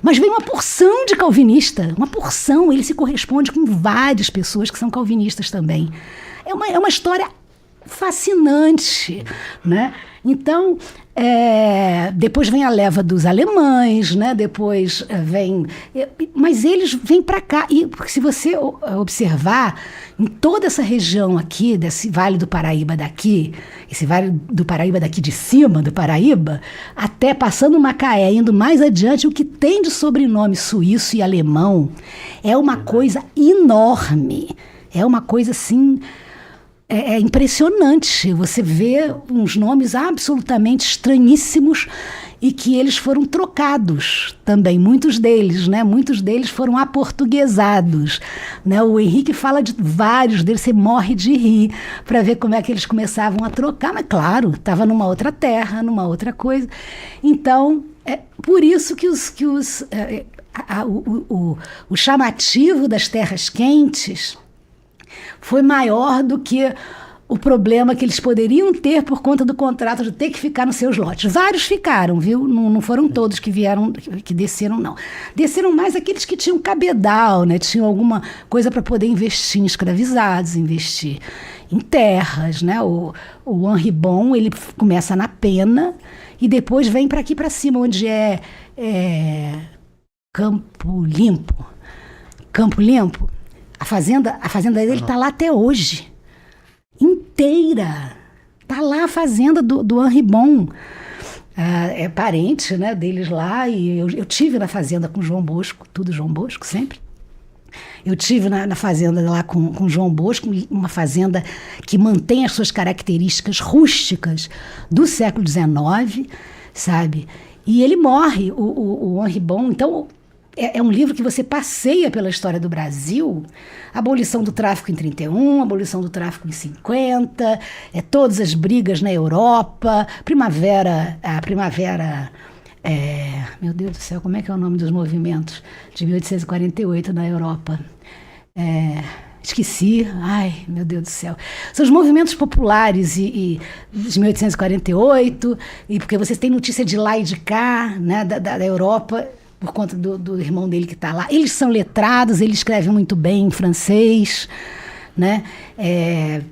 Mas vem uma porção de calvinista, uma porção. Ele se corresponde com várias pessoas que são calvinistas também. É uma história fascinante, né? Então, depois vem a leva dos alemães, né? Depois vem... Mas eles vêm para cá. E se você observar, em toda essa região aqui, desse Vale do Paraíba daqui, esse Vale do Paraíba daqui de cima do Paraíba, até passando Macaé, indo mais adiante, o que tem de sobrenome suíço e alemão é uma coisa enorme. É uma coisa assim... É impressionante, você vê uns nomes absolutamente estranhíssimos e que eles foram trocados também, muitos deles, né? Muitos deles foram aportuguesados, né? O Henrique fala de vários deles, você morre de rir para ver como é que eles começavam a trocar, mas claro, estava numa outra terra, numa outra coisa. Então, é por isso que o chamativo das terras quentes foi maior do que o problema que eles poderiam ter por conta do contrato de ter que ficar nos seus lotes. Vários ficaram, viu? Não foram todos que vieram, que desceram, não. Desceram mais aqueles que tinham cabedal, né? Tinham alguma coisa para poder investir em escravizados, investir em terras, né? O Henri Bon, ele começa na Pena e depois vem para aqui para cima, onde é Campo Limpo. Campo Limpo. A fazenda dele está lá até hoje, inteira. Está lá a fazenda do Henri Bon. É parente, né, deles lá. E eu tive na fazenda com João Bosco, tudo João Bosco, sempre. Eu tive na fazenda lá com João Bosco, uma fazenda que mantém as suas características rústicas do século XIX, sabe? E ele morre, o Henri Bon. Então, é um livro que você passeia pela história do Brasil, abolição do tráfico em 31, abolição do tráfico em 50, todas as brigas na Europa, a primavera, meu Deus do céu, como é que é o nome dos movimentos de 1848 na Europa? Esqueci, ai, meu Deus do céu. São os movimentos populares de 1848, e porque você tem notícia de lá e de cá, né, da Europa, por conta do irmão dele que está lá. Eles são letrados, ele escreve muito bem em francês, né?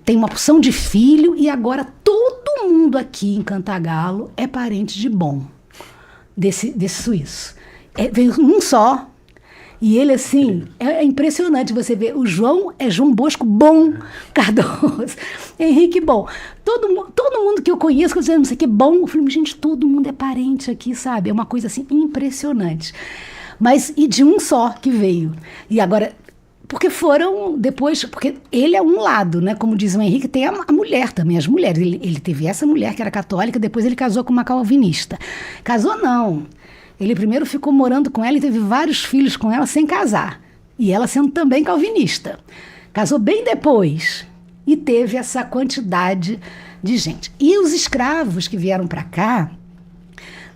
Tem uma porção de filho, e agora todo mundo aqui em Cantagalo é parente de bom, desse suíço. Veio um só, e ele, assim, é impressionante você ver. O João é João Bosco Bom Cardoso, Henrique Bom. Todo mundo que eu conheço, dizendo não sei o que, Bom, eu falei, gente, todo mundo é parente aqui, sabe? É uma coisa, assim, impressionante. Mas, e de um só que veio. E agora, porque foram depois, porque ele é um lado, né? Como diz o Henrique, tem a mulher também, as mulheres. Ele teve essa mulher que era católica, depois ele casou com uma calvinista. Casou, não. Ele primeiro ficou morando com ela e teve vários filhos com ela sem casar. E ela sendo também calvinista. Casou bem depois e teve essa quantidade de gente. E os escravos que vieram para cá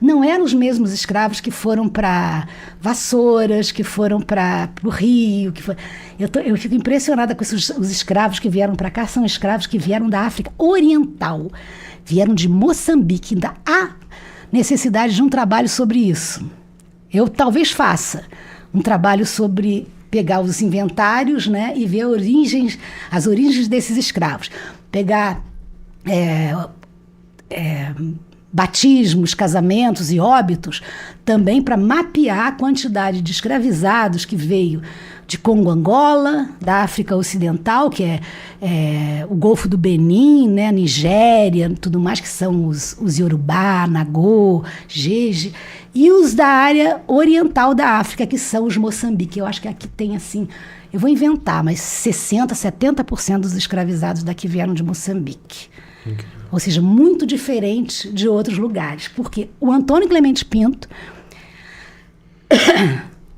não eram os mesmos escravos que foram para Vassouras, que foram para o Rio. Eu fico impressionada com os escravos que vieram para cá. São escravos que vieram da África Oriental. Vieram de Moçambique. Ainda há necessidade de um trabalho sobre isso. Eu talvez faça um trabalho sobre pegar os inventários, né, e ver as origens desses escravos. Pegar batismos, casamentos e óbitos, também para mapear a quantidade de escravizados que veio de Congo-Angola, da África Ocidental, que é o Golfo do Benin, né, Nigéria, tudo mais, que são os Yorubá, Nagô, Jeje, e os da área oriental da África, que são os Moçambique. Eu acho que aqui tem, assim, eu vou inventar, mas 60%, 70% dos escravizados daqui vieram de Moçambique. Ou seja, muito diferente de outros lugares. Porque o Antônio Clemente Pinto,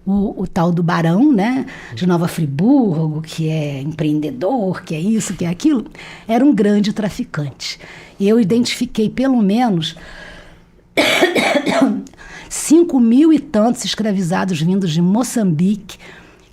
o tal do Barão, né, de Nova Friburgo, que é empreendedor, que é isso, que é aquilo, era um grande traficante. E eu identifiquei pelo menos 5.000 e tantos escravizados vindos de Moçambique,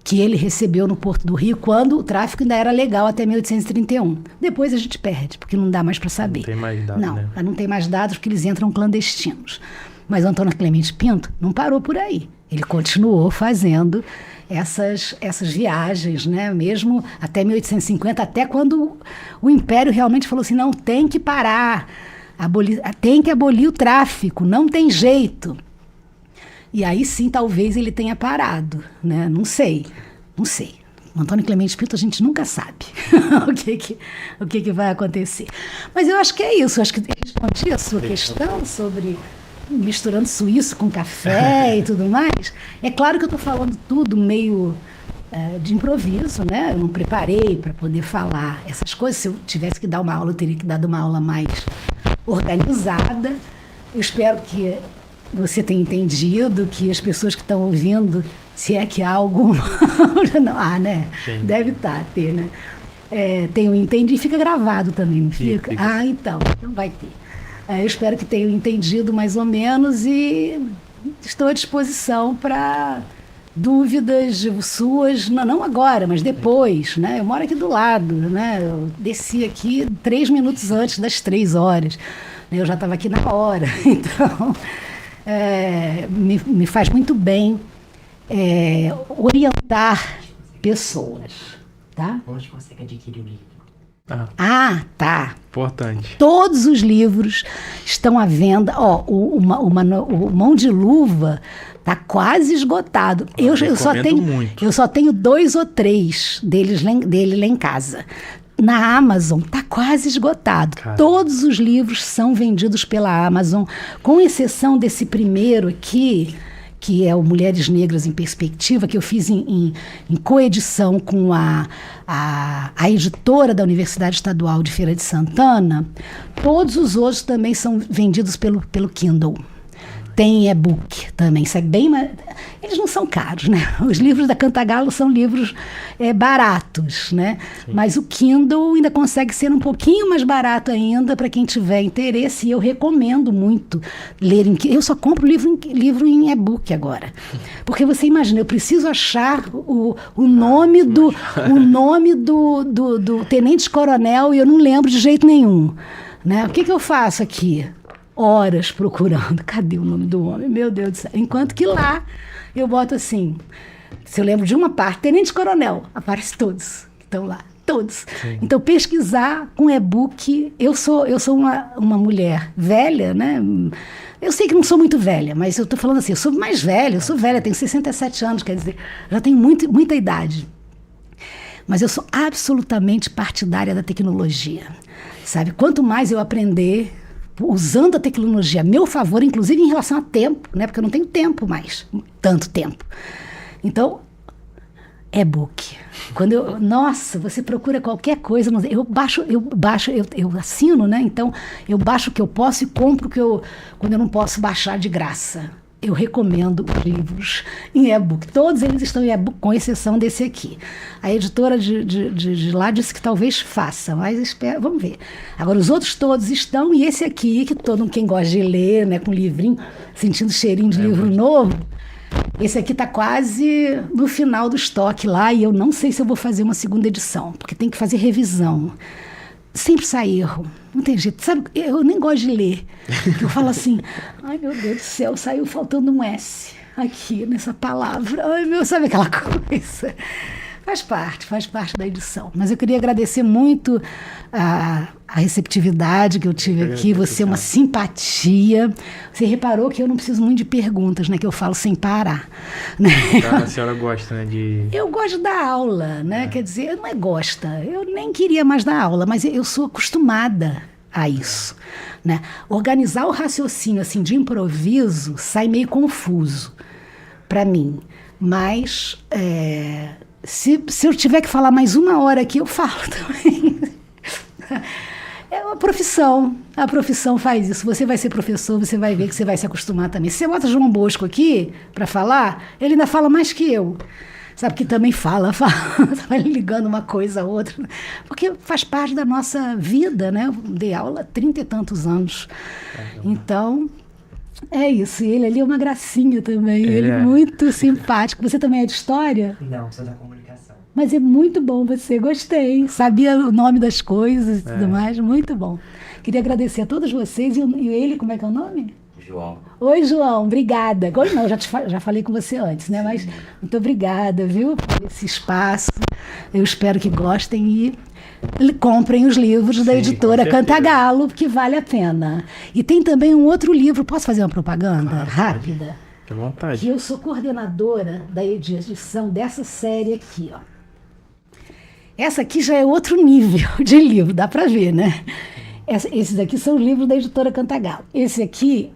que ele recebeu no Porto do Rio, quando o tráfico ainda era legal, até 1831. Depois a gente perde, porque não dá mais para saber. Não tem mais dados, né? Não tem mais dados, porque eles entram clandestinos. Mas o Antônio Clemente Pinto não parou por aí. Ele continuou fazendo essas viagens, né? Mesmo até 1850, até quando o Império realmente falou assim, não, tem que parar, tem que abolir o tráfico, não tem jeito. E aí sim, talvez ele tenha parado, né? Não sei. O Antônio Clemente Pinto a gente nunca sabe o que vai acontecer. Mas eu acho que é isso, eu acho que respondi a sua questão sobre misturando suíço com café e tudo mais. É claro que eu estou falando tudo meio de improviso, né? Eu não preparei para poder falar essas coisas. Se eu tivesse que dar uma aula, eu teria que dar uma aula mais organizada. Eu espero que você tenha entendido, que as pessoas que estão ouvindo, se é que há alguma... não há, né? Sim. Deve ter, né? Tenham entendido e fica gravado também, não fica? Fica. Ah, então vai ter. Eu espero que tenham entendido mais ou menos e estou à disposição para dúvidas suas, não agora, mas depois, né? Eu moro aqui do lado, né? Eu desci aqui 3 minutos antes das 3 horas. Eu já estava aqui na hora, então me faz muito bem orientar pessoas, tá? Onde consegue adquirir o livro? Tá. Importante. Todos os livros estão à venda. O Mão de Luva está quase esgotado. Eu só tenho 2 ou 3 dele lá em casa. Na Amazon está quase esgotado. Caramba. Todos os livros são vendidos pela Amazon, com exceção desse primeiro aqui, que é o Mulheres Negras em Perspectiva, que eu fiz em coedição com a editora da Universidade Estadual de Feira de Santana. Todos os outros também são vendidos pelo Kindle. Tem e-book também, isso é bem... Eles não são caros, né? Os livros da Cantagalo são livros baratos, né? Sim. Mas o Kindle ainda consegue ser um pouquinho mais barato ainda para quem tiver interesse, e eu recomendo muito ler em... Eu só compro livro em e-book agora. Porque você imagina, eu preciso achar o nome do tenente-coronel e eu não lembro de jeito nenhum, né? O que eu faço aqui? Horas procurando. Cadê o nome do homem? Meu Deus do céu. Enquanto que lá eu boto assim, se eu lembro de uma parte, tenente-coronel, aparece todos. Estão lá, todos. Sim. Então, pesquisar com e-book, eu sou uma mulher velha, né? Eu sei que não sou muito velha, mas eu estou falando assim, eu sou mais velha, tenho 67 anos, quer dizer, já tenho muita idade. Mas eu sou absolutamente partidária da tecnologia, sabe? Quanto mais eu aprender usando a tecnologia a meu favor, inclusive em relação a tempo, né? Porque eu não tenho tempo mais, tanto tempo. Então, e-book. Nossa, você procura qualquer coisa, eu assino, né? Então, eu baixo o que eu posso e compro quando eu não posso baixar de graça. Eu recomendo os livros em e-book. Todos eles estão em e-book, com exceção desse aqui. A editora de lá disse que talvez faça, mas vamos ver. Agora, os outros todos estão, e esse aqui, que quem gosta de ler, né, com livrinho, sentindo cheirinho de livro novo, esse aqui está quase no final do estoque lá, e eu não sei se eu vou fazer uma segunda edição, porque tem que fazer revisão. Sempre sai erro, não tem jeito. Sabe, eu nem gosto de ler. Eu falo assim, ai meu Deus do céu, saiu faltando um S aqui nessa palavra. Ai meu, sabe aquela coisa? Faz parte da edição. Mas eu queria agradecer muito a receptividade que eu tive aqui. Você é uma simpatia. Você reparou que eu não preciso muito de perguntas, né? Que eu falo sem parar. Né? A senhora gosta, né? Eu gosto da aula, né? Quer dizer, não é gosta. Eu nem queria mais dar aula, mas eu sou acostumada a isso. Né? Organizar o raciocínio assim, de improviso sai meio confuso para mim. Mas... Se eu tiver que falar mais uma hora aqui, eu falo também. É uma profissão. A profissão faz isso. Você vai ser professor, você vai ver que você vai se acostumar também. Se você bota João Bosco aqui para falar, ele ainda fala mais que eu. Sabe que também fala, vai ligando uma coisa a outra. Porque faz parte da nossa vida, né? Eu dei aula há 30 e tantos anos. Então... é isso, e ele ali é uma gracinha também, ele é muito simpático. Você também é de história? Não, sou da comunicação. Mas é muito bom você, gostei, sabia o nome das coisas e tudo mais, muito bom. Queria agradecer a todos vocês, e ele, como é que é o nome? João. Oi, João, obrigada. Não, já falei com você antes, né? Mas muito obrigada, viu, por esse espaço. Eu espero que gostem e comprem os livros da editora Cantagalo, que vale a pena. E tem também um outro livro, posso fazer uma propaganda rápida? Fique à vontade. Que eu sou coordenadora da edição dessa série aqui, ó. Essa aqui já é outro nível de livro, dá para ver, né? Esses aqui são os livros da editora Cantagalo. Esse aqui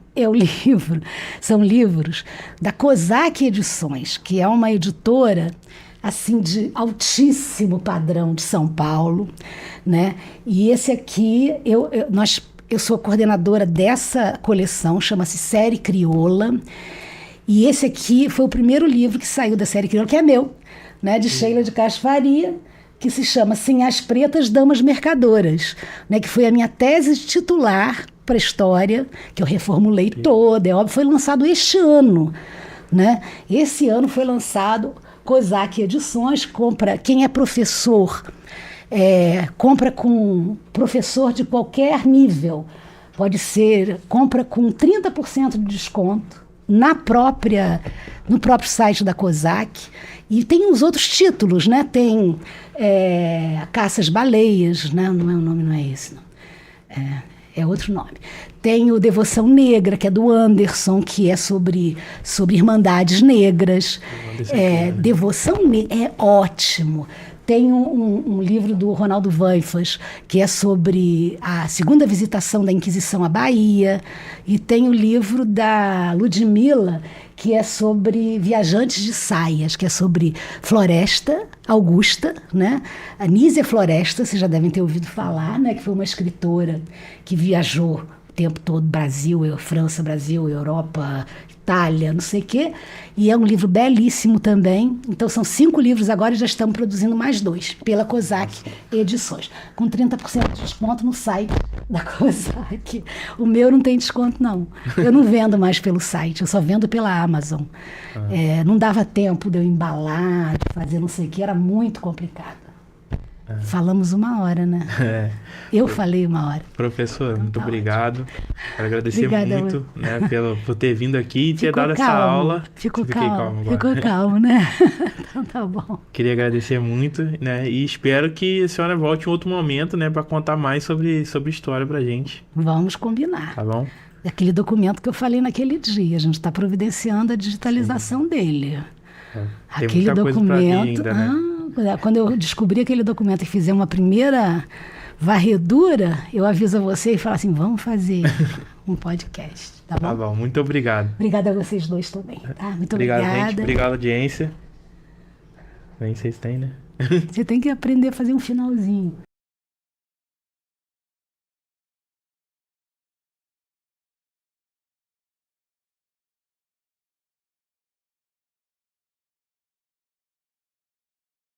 são livros da Kozak Edições, que é uma editora assim de altíssimo padrão de São Paulo, né? E esse aqui, eu sou coordenadora dessa coleção, chama-se Série Crioula, e esse aqui foi o primeiro livro que saiu da Série Crioula, que é meu, né? De Sheila de Castro Faria, que se chama Sinhás Pretas, Damas Mercadoras, né? Que foi a minha tese titular para a história, que eu reformulei toda, é óbvio, foi lançado este ano, né? Esse ano foi lançado Kozak Edições, quem é professor, compra com professor de qualquer nível, compra com 30% de desconto no próprio site da Kozak, e tem os outros títulos, né? Tem Caça às Baleias, né? Não é o nome, não é esse, não. É outro nome. Tem o Devoção Negra, que é do Anderson, que é sobre irmandades negras. Devoção Negra é ótimo. Tem um livro do Ronaldo Vaifas, que é sobre a segunda visitação da Inquisição à Bahia. E tem o livro da Ludmilla, que é sobre viajantes de saias, que é sobre Floresta Augusta, né? A Nízia Floresta, vocês já devem ter ouvido falar, né? Que foi uma escritora que viajou tempo todo, Brasil, França, Brasil, Europa, Itália, não sei o quê. E é um livro belíssimo também. Então são 5 livros agora e já estamos produzindo mais 2 pela COSAC Edições, com 30% de desconto no site da COSAC. O meu não tem desconto, não. Eu não vendo mais pelo site, eu só vendo pela Amazon. Não dava tempo de eu embalar, de fazer não sei o que, era muito complicado. Falamos 1 hora, né? Eu falei 1 hora. Professor, Então, muito tá obrigado. Quero agradecer Obrigada, muito, né, por ter vindo aqui e ter Ficou dado essa calmo, aula. Ficou Fiquei calmo, agora. ficou calmo, né? Então tá bom. Queria agradecer muito, né? E espero que a senhora volte em outro momento, né, para contar mais sobre história pra gente, Vamos combinar. tá bom? Aquele documento que eu falei naquele dia, a gente está providenciando a digitalização dele. Tem Aquele muita coisa pra vir documento. ainda, né? Quando eu descobri aquele documento e fizer uma primeira varredura, eu aviso a você e falo assim: vamos fazer um podcast, tá bom? Tá bom, muito obrigado. Obrigada a vocês dois também, tá? Muito Obrigado, obrigada. gente. Obrigado, audiência. Nem sei se tem, né? Você tem que aprender a fazer um finalzinho.